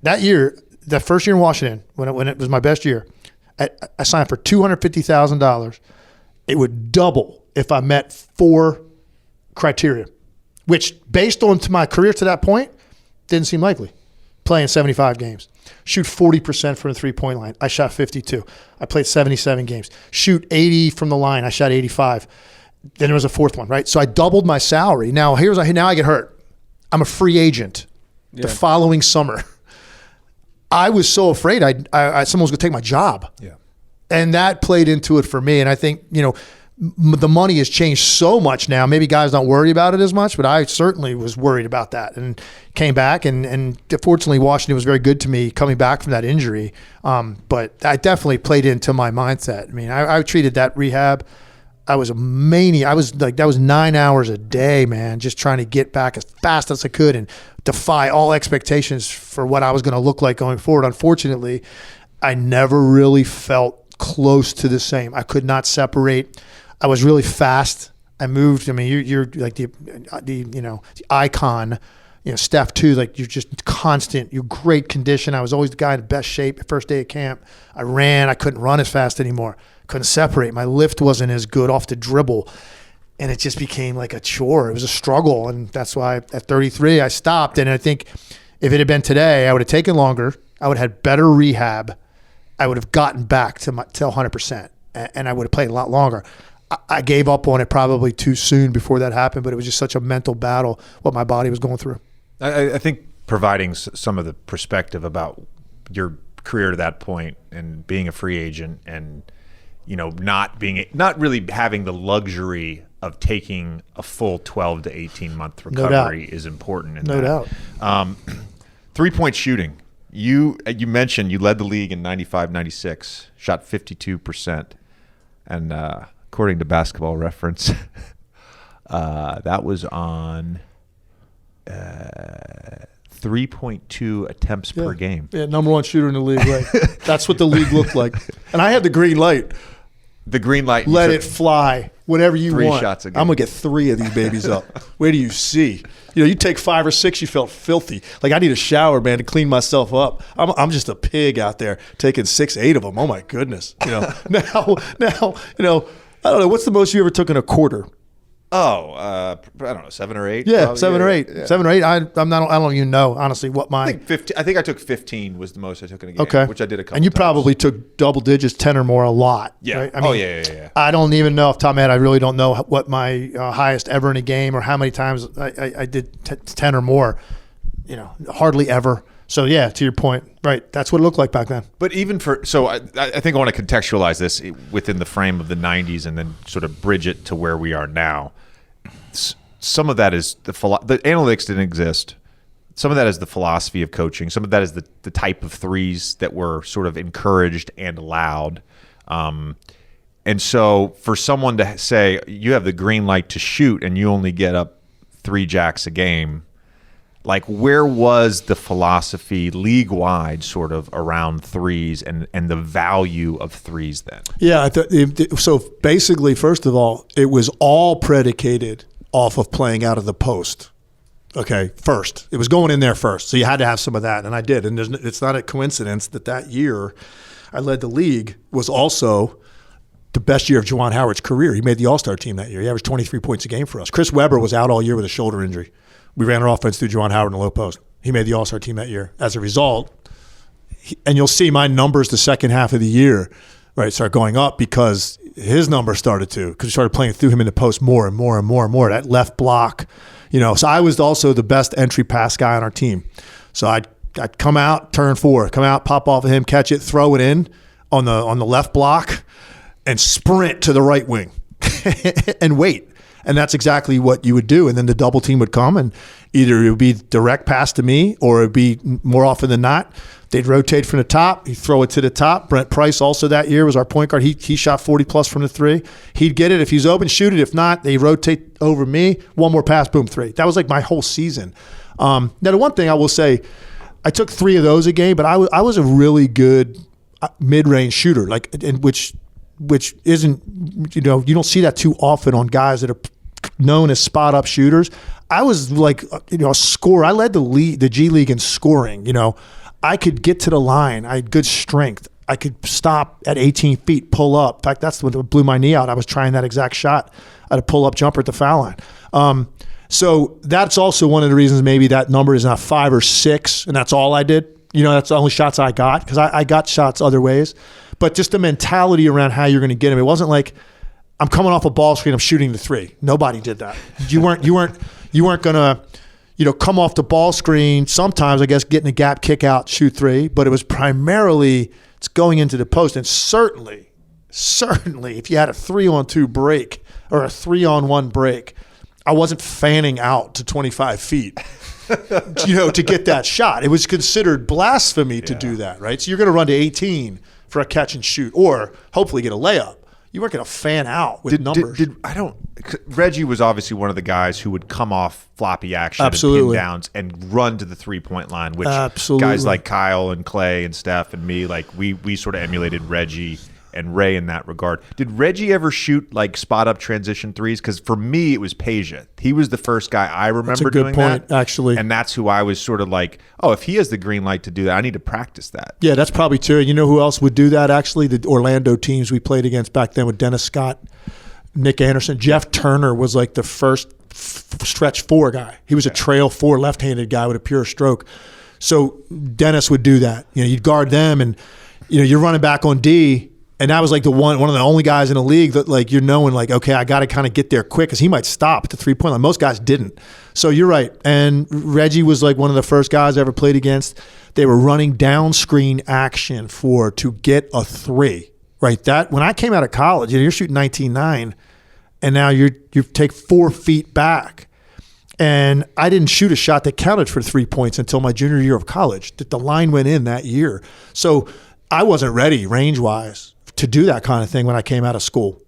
the first year in Washington, when it was my best year, I signed for $250,000. It would double if I met 4 criteria, which based on to my career to that point, didn't seem likely. Playing 75 games, shoot 40% from the 3-point line. I shot 52. I played 77 games. Shoot 80 from the line. I shot 85. Then there was a 4th one, right? So I doubled my salary. Now I get hurt. I'm a free agent the following summer. I was so afraid someone was going to take my job. Yeah. And that played into it for me. And I think, the money has changed so much now. Maybe guys don't worry about it as much, but I certainly was worried about that and came back. And fortunately, Washington was very good to me coming back from that injury. But that definitely played into my mindset. I mean, I treated that rehab. I was a maniac. That was 9 hours a day, man, just trying to get back as fast as I could and defy all expectations for what I was going to look like going forward. Unfortunately, I never really felt close to the same. I could not separate. I was really fast. I moved. I mean, you're like the icon. Steph too. Like you're just constant. You're great condition. I was always the guy in the best shape. First day of camp, I ran. I couldn't run as fast anymore. Couldn't separate. My lift wasn't as good off the dribble, and it just became like a chore. It was a struggle, and that's why at 33 I stopped. And I think if it had been today, I would have taken longer. I would have had better rehab. I would have gotten back to 100%, and I would have played a lot longer. I gave up on it probably too soon before that happened, but it was just such a mental battle what my body was going through. I think providing some of the perspective about your career to that point and being a free agent and not really having the luxury of taking a full 12 to 18 month recovery is important. No doubt. 3-point shooting. You mentioned you led the league in 95-96, shot 52%, and according to Basketball Reference, that was on 3.2 attempts per game. Yeah, number 1 shooter in the league. Right. That's what the league looked like. And I had the green light. The green light. Let it fly. Whatever you 3 want. shots a game. I'm going to get 3 of these babies up. Where do you see? You take 5 or 6, you felt filthy. Like I need a shower, man, to clean myself up. I'm just a pig out there taking 6, 8 of them. Oh my goodness. Now, I don't know. What's the most you ever took in a quarter? I don't know, 7 or 8. Yeah, probably. 7 or 8. Yeah. 7 or 8. I don't even know honestly what my. I think 15. I think I took 15 was the most I took in a game. Okay, which I did a couple. And you times. Probably took double digits, 10 or more, a lot. Yeah. Right? I mean, yeah. I don't even know off the top of my head. I really don't know what my highest ever in a game or how many times I did 10 or more. Hardly ever. So yeah, to your point, right? That's what it looked like back then. But even I think I want to contextualize this within the frame of the 90s and then sort of bridge it to where we are now. Some of that is the analytics didn't exist. Some of that is the philosophy of coaching. Some of that is the type of threes that were sort of encouraged and allowed. And so for someone to say you have the green light to shoot and you only get up 3 jacks a game, like where was the philosophy league-wide sort of around threes and the value of threes then? Yeah, so basically, first of all, it was all predicated off of playing out of the post. Okay, first. It was going in there first, so you had to have some of that, and I did. And it's not a coincidence that year I led the league was also the best year of Juwan Howard's career. He made the All-Star team that year. He averaged 23 points a game for us. Chris Webber was out all year with a shoulder injury. We ran our offense through Juwan Howard in the low post. He made the All-Star team that year. As a result, and you'll see my numbers the second half of the year, right, start going up because his numbers started to, because we started playing through him in the post more and more and more and more. That left block, So I was also the best entry pass guy on our team. So I'd come out, turn 4, come out, pop off of him, catch it, throw it in on the left block, and sprint to the right wing and wait. And that's exactly what you would do. And then the double team would come, and either it would be direct pass to me, or it would be more often than not, they'd rotate from the top. He'd throw it to the top. Brent Price also that year was our point guard. He shot 40+ from the 3. He'd get it. If he's open, shoot it. If not, they rotate over me. One more pass, boom, 3. That was like my whole season. Now, the one thing I will say, I took 3 of those a game, but I was a really good mid-range shooter, like, and which isn't, you don't see that too often on guys that are known as spot-up shooters. I was like, a scorer. I led the G League in scoring. I could get to the line. I had good strength. I could stop at 18 feet, pull up. In fact, that's what blew my knee out. I was trying that exact shot at a pull-up jumper at the foul line. So that's also one of the reasons maybe that number is not 5 or 6, and that's all I did. That's the only shots I got, because I got shots other ways. But just the mentality around how you're going to get them. It wasn't like I'm coming off a ball screen, I'm shooting the 3. Nobody did that. You weren't going to, come off the ball screen. Sometimes, I guess, getting a gap, kick out, shoot 3. But it was primarily it's going into the post. And certainly, if you had a 3-on-2 break or a 3-on-1 break, I wasn't fanning out to 25 feet, to get that shot. It was considered blasphemy to do that, right? So you're going to run to 18 for a catch and shoot, or hopefully get a layup. You weren't going to fan out with numbers. Reggie was obviously one of the guys who would come off floppy action Absolutely. and pin downs and run to the 3-point line, which Absolutely. guys like Kyle and Clay and Steph and me, like we sort of emulated Reggie and Ray in that regard. Did Reggie ever shoot like spot up transition threes? Because for me, it was Peja. He was the first guy I remember doing that. Actually. And that's who I was sort of like, oh, if he has the green light to do that, I need to practice that. Yeah, that's probably true. You know who else would do that, actually? The Orlando teams we played against back then with Dennis Scott, Nick Anderson. Jeff Turner was like the first stretch 4 guy. He was a trail 4 left-handed guy with a pure stroke. So Dennis would do that. You'd guard them, and you're running back on D. And that was like one of the only guys in the league that, like, okay, I got to kind of get there quick, because he might stop at the 3-point line. Most guys didn't. So you're right. And Reggie was like one of the first guys I ever played against. They were running down screen action to get a 3. Right. That when I came out of college, you're shooting 19.9, and now you take 4 feet back. And I didn't shoot a shot that counted for 3 points until my junior year of college. The line went in that year. So I wasn't ready range-wise to do that kind of thing when I came out of school.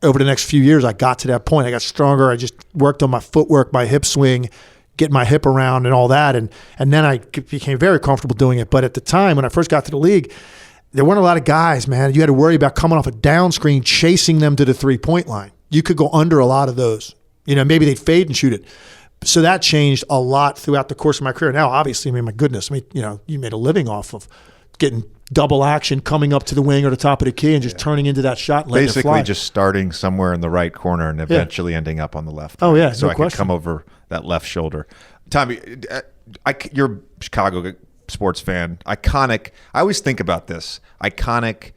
Over the next few years, I got to that point. I got stronger. I just worked on my footwork, my hip swing, getting my hip around and all that. And then I became very comfortable doing it. But at the time, when I first got to the league, there weren't a lot of guys, man. You had to worry about coming off a down screen, chasing them to the 3-point line. You could go under a lot of those. Maybe they'd fade and shoot it. So that changed a lot throughout the course of my career. Now, obviously, my goodness, you made a living off of getting double action, coming up to the wing or the top of the key and just turning into that shot and letting it fly. Basically just starting somewhere in the right corner and eventually ending up on the left. Oh, yeah, so no I question. could come over that left shoulder. Tommy, you're a Chicago sports fan. Iconic. I always think about this. Iconic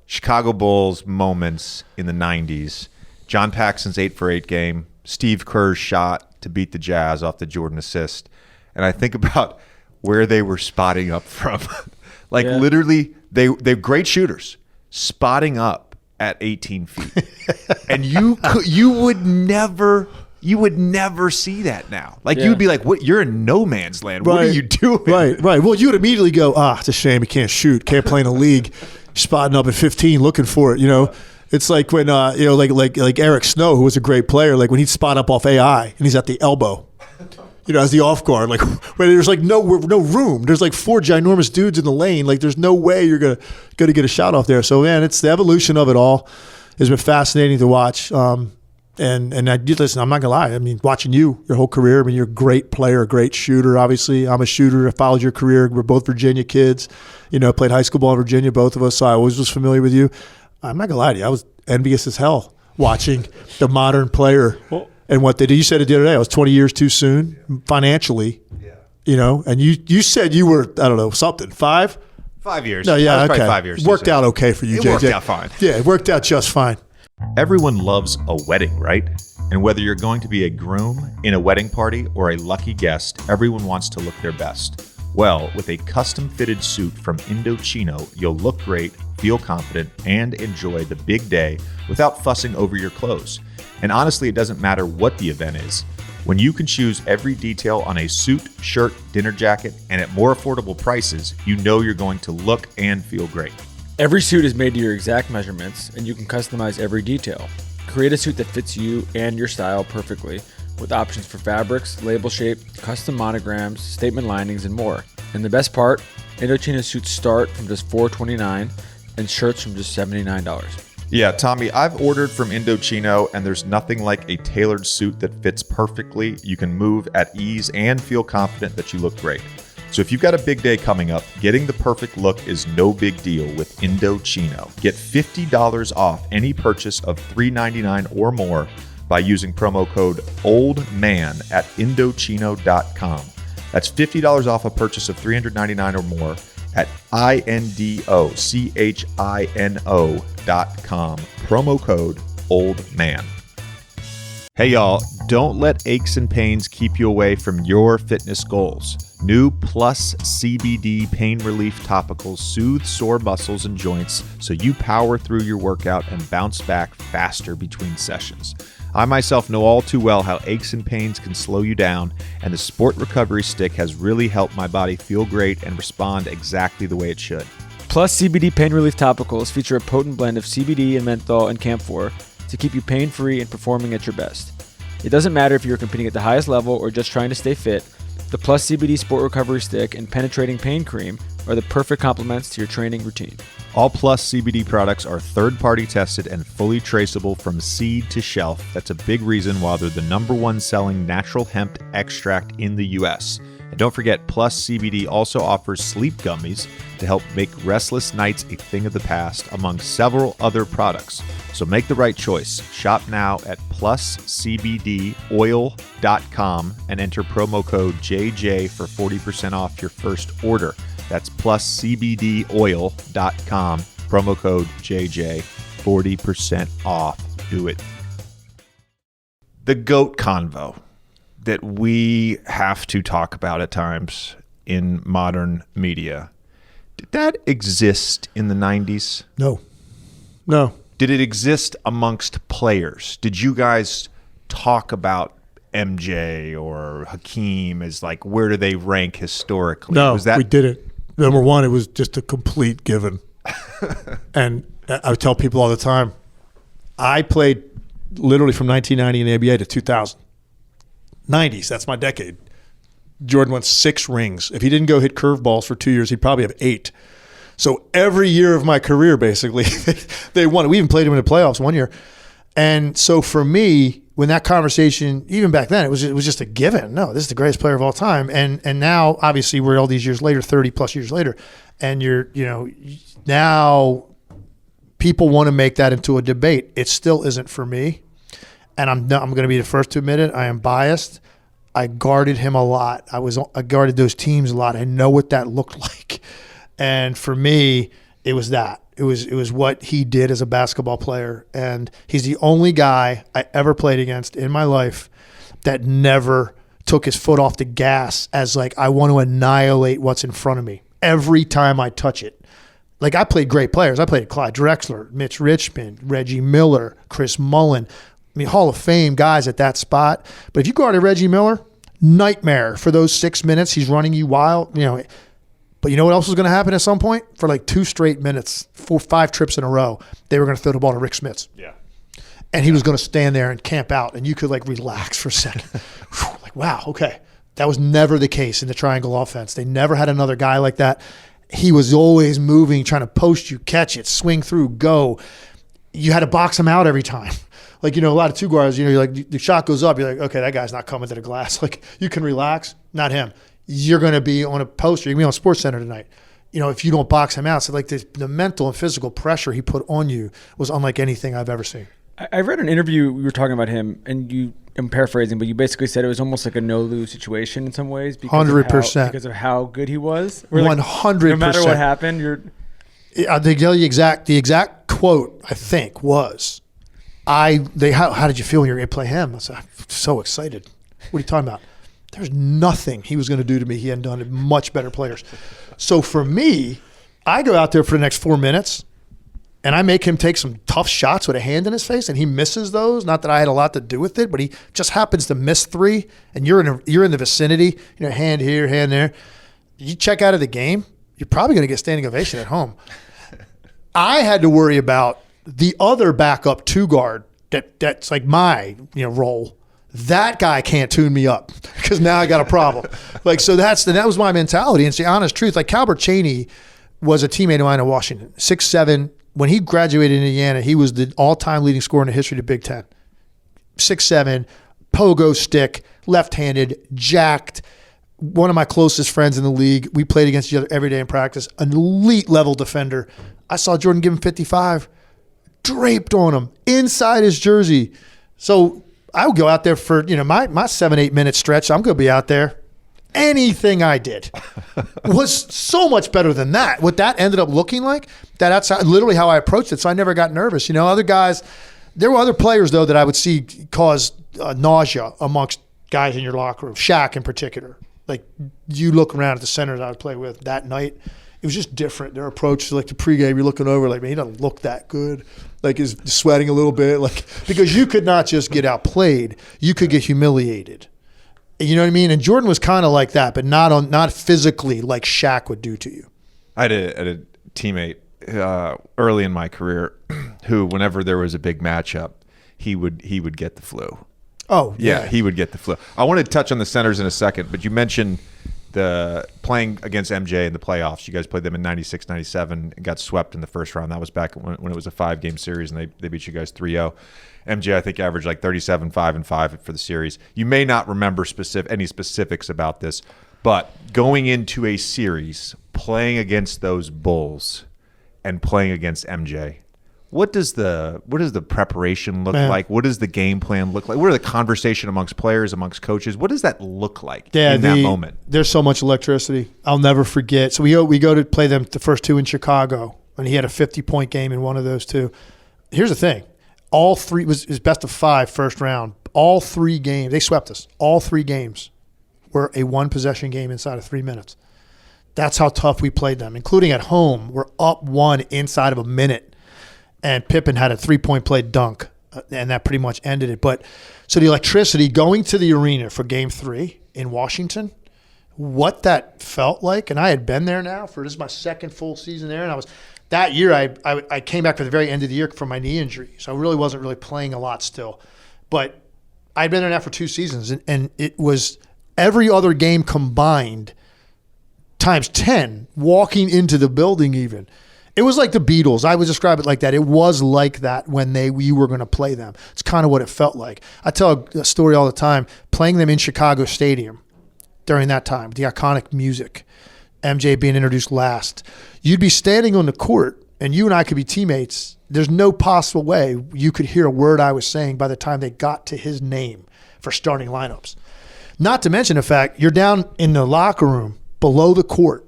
Chicago Bulls moments in the 90s. John Paxson's 8-for-8 game. Steve Kerr's shot to beat the Jazz off the Jordan assist. And I think about where they were spotting up from. Literally, they're great shooters, spotting up at 18 feet, and you would never see that now. You'd be like, "What? You're in no man's land. What are you doing?" Right. Well, you'd immediately go, "It's a shame he can't shoot, can't play in a league, spotting up at 15, looking for it." It's like when like Eric Snow, who was a great player, like when he'd spot up off AI and he's at the elbow. As the off guard, like where there's like no room. There's like 4 ginormous dudes in the lane. Like there's no way you're gonna get a shot off there. So man, it's the evolution of it all has been fascinating to watch. And listen, I'm not gonna lie. I mean, watching your whole career. I mean, you're a great player, a great shooter. Obviously, I'm a shooter. I followed your career. We're both Virginia kids. Played high school ball in Virginia, both of us. So I always was familiar with you. I'm not gonna lie to you. I was envious as hell watching the modern player. And what they do, you said it the other day, I was 20 years too soon financially, and you said you were, I don't know, something, 5? 5 years. No, yeah, I was okay. probably 5 years. Worked out okay for you, It JJ. worked out fine. Yeah, it worked out just fine. Everyone loves a wedding, right? And whether you're going to be a groom in a wedding party or a lucky guest, everyone wants to look their best. Well, with a custom-fitted suit from Indochino, you'll look great, feel confident, and enjoy the big day without fussing over your clothes. And honestly, it doesn't matter what the event is. When you can choose every detail on a suit, shirt, dinner jacket, and at more affordable prices, you know you're going to look and feel great. Every suit is made to your exact measurements, and you can customize every detail. Create a suit that fits you and your style perfectly, with options for fabrics, label shape, custom monograms, statement linings, and more. And the best part, Indochino suits start from just $4.29 and shirts from just $79. Yeah, Tommy, I've ordered from Indochino, and there's nothing like a tailored suit that fits perfectly. You can move at ease and feel confident that you look great. So if you've got a big day coming up, getting the perfect look is no big deal with Indochino. Get $50 off any purchase of $3.99 or more by using promo code OLDMAN at Indochino.com. That's $50 off a purchase of $399 or more at INDOCHINO.com. Promo code OLDMAN. Hey y'all, don't let aches and pains keep you away from your fitness goals. New Plus CBD pain relief topicals soothe sore muscles and joints so you power through your workout and bounce back faster between sessions. I myself know all too well how aches and pains can slow you down, and the Sport Recovery Stick has really helped my body feel great and respond exactly the way it should. Plus CBD pain relief topicals feature a potent blend of CBD and menthol and camphor to keep you pain-free and performing at your best. It doesn't matter if you're competing at the highest level or just trying to stay fit, the Plus CBD Sport Recovery Stick and Penetrating Pain Cream are the perfect complements to your training routine. All Plus CBD products are third-party tested and fully traceable from seed to shelf. That's a big reason why they're the #1 selling natural hemp extract in the U.S. And don't forget, Plus CBD also offers sleep gummies to help make restless nights a thing of the past, among several other products. So make the right choice. Shop now at pluscbdoil.com and enter promo code JJ for 40% off your first order. That's pluscbdoil.com, promo code JJ, 40% off. Do it. The GOAT convo that we have to talk about at times in modern media. Did that exist in the 90s? No. Did it exist amongst players? Did you guys talk about MJ or Hakeem as like, where do they rank historically? No, Was that we didn't. Number one, it was just a complete given. And I would tell people all the time, I played literally from 1990 in the NBA to 2000. 90s, that's my decade. Jordan won 6 rings. If he didn't go hit curveballs for 2 years, he'd probably have 8. So every year of my career, basically, they won it. We even played him in the playoffs one year. And so for me, when that conversation, even back then, it was just a given. No, this is the greatest player of all time. And now, obviously, we're all these years later, 30 plus years later, and now people want to make that into a debate. It still isn't for me. And I'm going to be the first to admit it. I am biased. I guarded him a lot. I guarded those teams a lot. I know what that looked like. And for me, it was that. It was what he did as a basketball player. And he's the only guy I ever played against in my life that never took his foot off the gas as like, I want to annihilate what's in front of me every time I touch it. Like, I played great players. I played Clyde Drexler, Mitch Richmond, Reggie Miller, Chris Mullin. I mean, Hall of Fame guys at that spot. But if you guarded Reggie Miller, nightmare for those 6 minutes. He's running you wild, But you know what else was going to happen at some point? For like 2 straight minutes, 4-5 trips in a row, they were going to throw the ball to Rick Smits. Yeah. And he was going to stand there and camp out, and you could like relax for a second. Like, wow, okay. That was never the case in the triangle offense. They never had another guy like that. He was always moving, trying to post you, catch it, swing through, go. You had to box him out every time. Like, a lot of 2 guards, you're like, the shot goes up, you're like, okay, that guy's not coming to the glass. Like, you can relax, not him. You're going to be on a poster. You're going to be on Sports Center tonight. If you don't box him out. So, like, the mental and physical pressure he put on you was unlike anything I've ever seen. I read an interview, we were talking about him, and I'm paraphrasing, but you basically said it was almost like a no-lose situation in some ways. 100%. Because of how good he was. 100%. No matter what happened, you're... They tell you the exact quote, I think, was, how did you feel when you were going to play him? I said, I'm so excited. What are you talking about? There's nothing he was going to do to me he hadn't done to much better players. So for me, I go out there for the next 4 minutes, and I make him take some tough shots with a hand in his face, and he misses those. Not that I had a lot to do with it, but he just happens to miss 3, and you're in the vicinity, hand here, hand there. You check out of the game, you're probably going to get standing ovation at home. I had to worry about the other backup 2 guard that's like my role that guy can't tune me up because now I got a problem. Like, so that was my mentality. And it's the honest truth. Like, Calbert Chaney was a teammate of mine in Washington, 6'7". When he graduated in Indiana, he was the all-time leading scorer in the history of the Big Ten. 6'7", pogo stick, left-handed, jacked, one of my closest friends in the league. We played against each other every day in practice, an elite level defender. I saw Jordan give him 55, draped on him, inside his jersey. So I would go out there for, my 7-8 minute stretch. I'm going to be out there. Anything I did was so much better than that. What that ended up looking like, that's literally how I approached it. So I never got nervous. Other guys, there were other players, though, that I would see cause nausea amongst guys in your locker room. Shaq in particular. Like, you look around at the centers I would play with that night, it was just different. Their approach to, like, the pregame, you're looking over like, man, he doesn't look that good. Like, he's sweating a little bit. Like, because you could not just get outplayed. You could get humiliated. You know what I mean? And Jordan was kind of like that, but not physically like Shaq would do to you. I had a teammate early in my career who, whenever there was a big matchup, he would get the flu. Oh, yeah, he would get the flu. I want to touch on the centers in a second, but you mentioned the playing against MJ in the playoffs. You guys played them in 96, 97 and got swept in the first round. That was back when it was a 5-game series, and they beat you guys 3-0. MJ, I think, averaged like 37, 5, and 5 for the series. You may not remember any specifics about this, but going into a series, playing against those Bulls and playing against MJ, what does the preparation look like? What does the game plan look like? What are the conversation amongst players, amongst coaches? What does that look like in that moment? There's so much electricity. I'll never forget. So we go to play them the first two in Chicago, and he had a 50-point game in one of those two. Here's the thing. All three was best of 5 first round. All 3 games, they swept us. All 3 games were a 1-possession game inside of 3 minutes. That's how tough we played them, including at home. We're up 1 inside of a minute, and Pippen had a 3-point play dunk, and that pretty much ended it. But so the electricity going to the arena for Game 3 in Washington, what that felt like, and I had been there now this is my second full season there, and that year, I came back for the very end of the year from my knee injury, so I really wasn't playing a lot still. But I'd been there now for 2 seasons, and it was every other game combined times 10, walking into the building even. It was like the Beatles. I would describe it like that. It was like that when we were going to play them. It's kind of what it felt like. I tell a story all the time, playing them in Chicago Stadium during that time, the iconic music, MJ being introduced last. You'd be standing on the court, and you and I could be teammates. There's no possible way you could hear a word I was saying by the time they got to his name for starting lineups. Not to mention the fact you're down in the locker room below the court,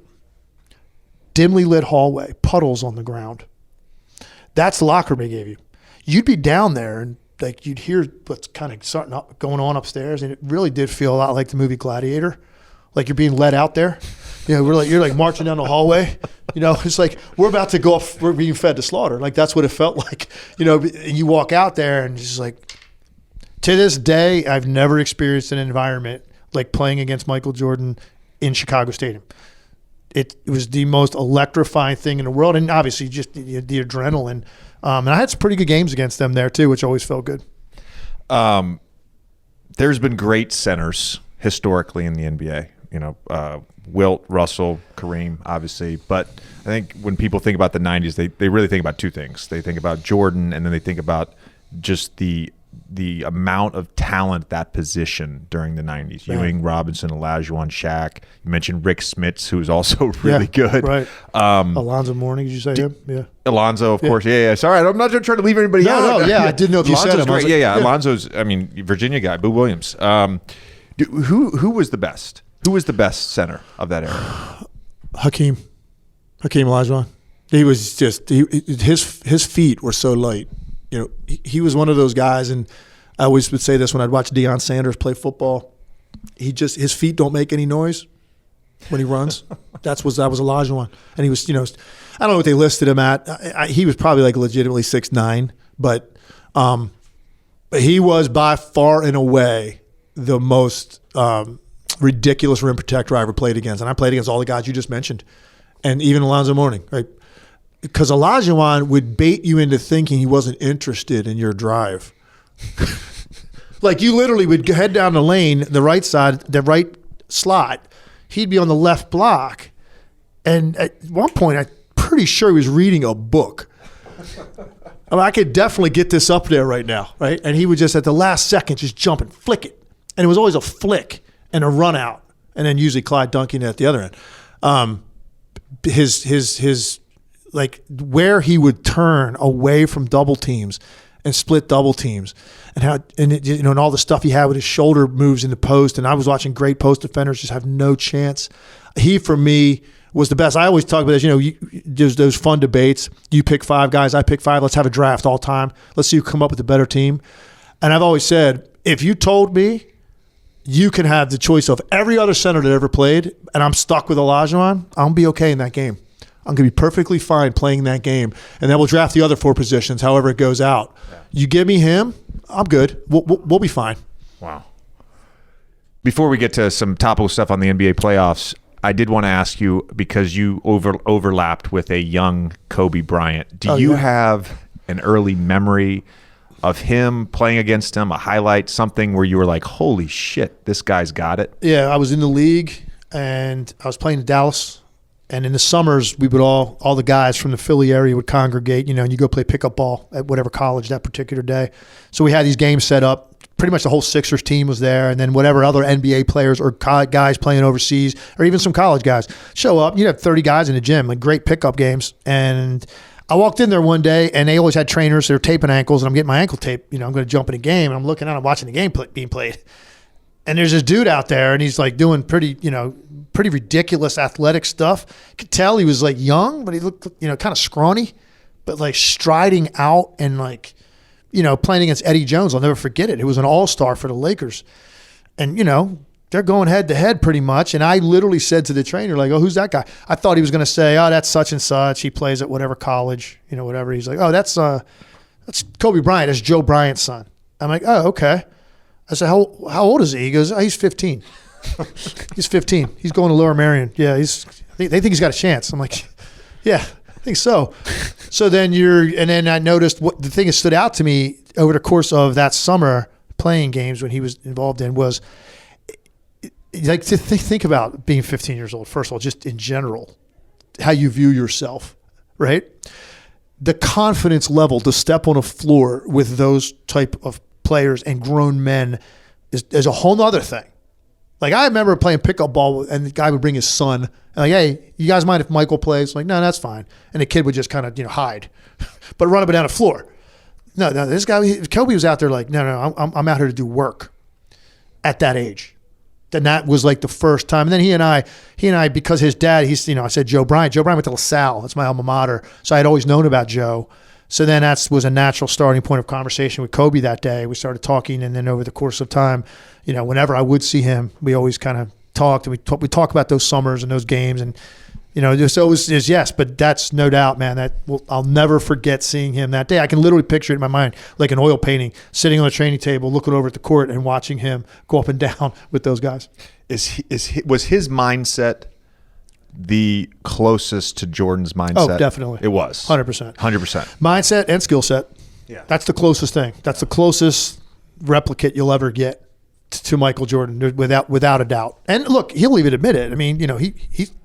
dimly lit hallway, puddles on the ground. That's the locker room they gave you. You'd be down there, and like you'd hear what's kind of going on upstairs, and it really did feel a lot like the movie Gladiator, like you're being led out there. You're like marching down the hallway. It's like we're about to go off. We're being fed to slaughter. Like that's what it felt like. And you walk out there and it's just like, to this day, I've never experienced an environment like playing against Michael Jordan in Chicago Stadium. It was the most electrifying thing in the world, and obviously just the adrenaline. And I had some pretty good games against them there too, which always felt good. There's been great centers historically in the NBA. Wilt, Russell, Kareem, obviously. But I think when people think about the 90s, they really think about 2 things. They think about Jordan, and then they think about just the amount of talent at that position during the 90s. Right. Ewing, Robinson, Olajuwon, Shaq. You mentioned Rick Smits, who was also really good. Right. Alonzo Mourning, did you say him? Yeah. Alonzo, of course. Yeah. Sorry, I'm not trying to leave anybody out. No, yeah. I didn't know if you said him. Great. Yeah. Alonzo's, Virginia guy, Boo Williams. Who was the best? Who was the best center of that era? Hakeem Olajuwon. He was just his feet were so light. He was one of those guys, and I always would say this when I'd watch Deion Sanders play football. His feet don't make any noise when he runs. that was Olajuwon, and he was I don't know what they listed him at. He was probably like legitimately 6'9", but he was by far and away the most ridiculous rim protector I ever played against. And I played against all the guys you just mentioned, and even Alonzo Mourning, right? Because Olajuwon would bait you into thinking he wasn't interested in your drive. Like you literally would head down the lane, the right side, the right slot. He'd be on the left block. And at one point, I'm pretty sure he was reading a book. I mean, I could definitely get this up there right now, right? And he would just at the last second just jump and flick it. And it was always a flick and a run out. And then usually Clyde dunking it at the other end. His like where he would turn away from double teams and split double teams, and how and all the stuff he had with his shoulder moves in the post. And I was watching great post defenders just have no chance. He for me was the best. I always talk about this. There's those fun debates. You pick 5 guys, I pick 5. Let's have a draft all time. Let's see who come up with a better team. And I've always said, if you told me you can have the choice of every other center that ever played, and I'm stuck with Olajuwon, I'll be okay in that game. I'm going to be perfectly fine playing that game. And then we'll draft the other 4 positions, however it goes out. Yeah. You give me him, I'm good. We'll be fine. Wow. Before we get to some topical stuff on the NBA playoffs, I did want to ask you, because you overlapped with a young Kobe Bryant. Do you have an early memory of him playing against him, a highlight, something where you were like, holy shit, this guy's got it? Yeah, I was in the league, and I was playing in Dallas. And in the summers, we would all the guys from the Philly area would congregate, and you go play pickup ball at whatever college that particular day. So we had these games set up. Pretty much the whole Sixers team was there, and then whatever other NBA players or guys playing overseas, or even some college guys show up. You have 30 guys in the gym, like great pickup games. And I walked in there one day, and they always had trainers. They're taping ankles, and I'm getting my ankle taped. I'm going to jump in a game, and I'm looking out, I'm watching the game being played. And there's this dude out there, and he's like doing pretty ridiculous athletic stuff. You could tell he was like young, but he looked, kind of scrawny, but like striding out and like, playing against Eddie Jones. I'll never forget it. It was an all-star for the Lakers. And, they're going head-to-head pretty much. And I literally said to the trainer, like, oh, who's that guy? I thought he was going to say, oh, that's such and such. He plays at whatever college, whatever. He's like, oh, that's Kobe Bryant. That's Joe Bryant's son. I'm like, oh, okay. I said, how old is he? He goes, oh, he's 15. He's 15. He's going to Lower Merion. Yeah, they think he's got a chance. I'm like, yeah, I think so. So then and I noticed what the thing that stood out to me over the course of that summer playing games when he was involved in was like to think about being 15 years old. First of all, just in general, how you view yourself, right? The confidence level to step on a floor with those type of players and grown men is a whole nother thing. Like I remember playing pickup ball and the guy would bring his son and like, hey, you guys mind if Michael plays? I'm like, no, that's fine. And the kid would just kind of, hide, but run up and down the floor. No, this guy, Kobe was out there like, no, I'm out here to do work at that age. Then that was like the first time. And then he and I, because his dad, I said Joe Bryant. Joe Bryant went to LaSalle. That's my alma mater. So I had always known about Joe. So then that was a natural starting point of conversation with Kobe that day. We started talking, and then over the course of time, whenever I would see him, we always kind of talked. And we talk about those summers and those games, and just always is yes. But that's no doubt, man. I'll never forget seeing him that day. I can literally picture it in my mind like an oil painting, sitting on a training table, looking over at the court, and watching him go up and down with those guys. Was his mindset the closest to Jordan's mindset? Oh, definitely. It was 100%. Mindset and skill set. Yeah, that's the closest thing. That's the closest replicate you'll ever get to Michael Jordan, without a doubt. And look, he'll even admit it. I mean,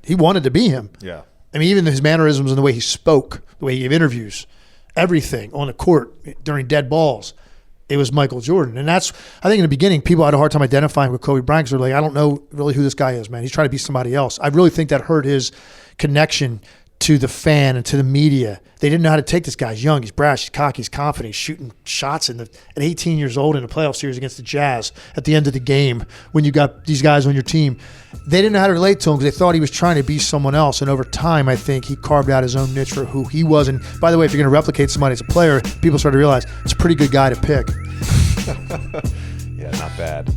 he wanted to be him. Yeah. I mean, even his mannerisms and the way he spoke, the way he gave interviews, everything on the court during dead balls. It was Michael Jordan. And that's, I think in the beginning, people had a hard time identifying with Kobe Bryant because they're like, I don't know really who this guy is, man. He's trying to be somebody else. I really think that hurt his connection to the fan and to the media. They didn't know how to take this guy. He's young, he's brash, he's cocky, he's confident, he's shooting shots at 18 years old in a playoff series against the Jazz at the end of the game when you got these guys on your team. They didn't know how to relate to him because they thought he was trying to be someone else. And over time, I think he carved out his own niche for who he was. And by the way, if you're going to replicate somebody as a player, people start to realize it's a pretty good guy to pick. Yeah, not bad.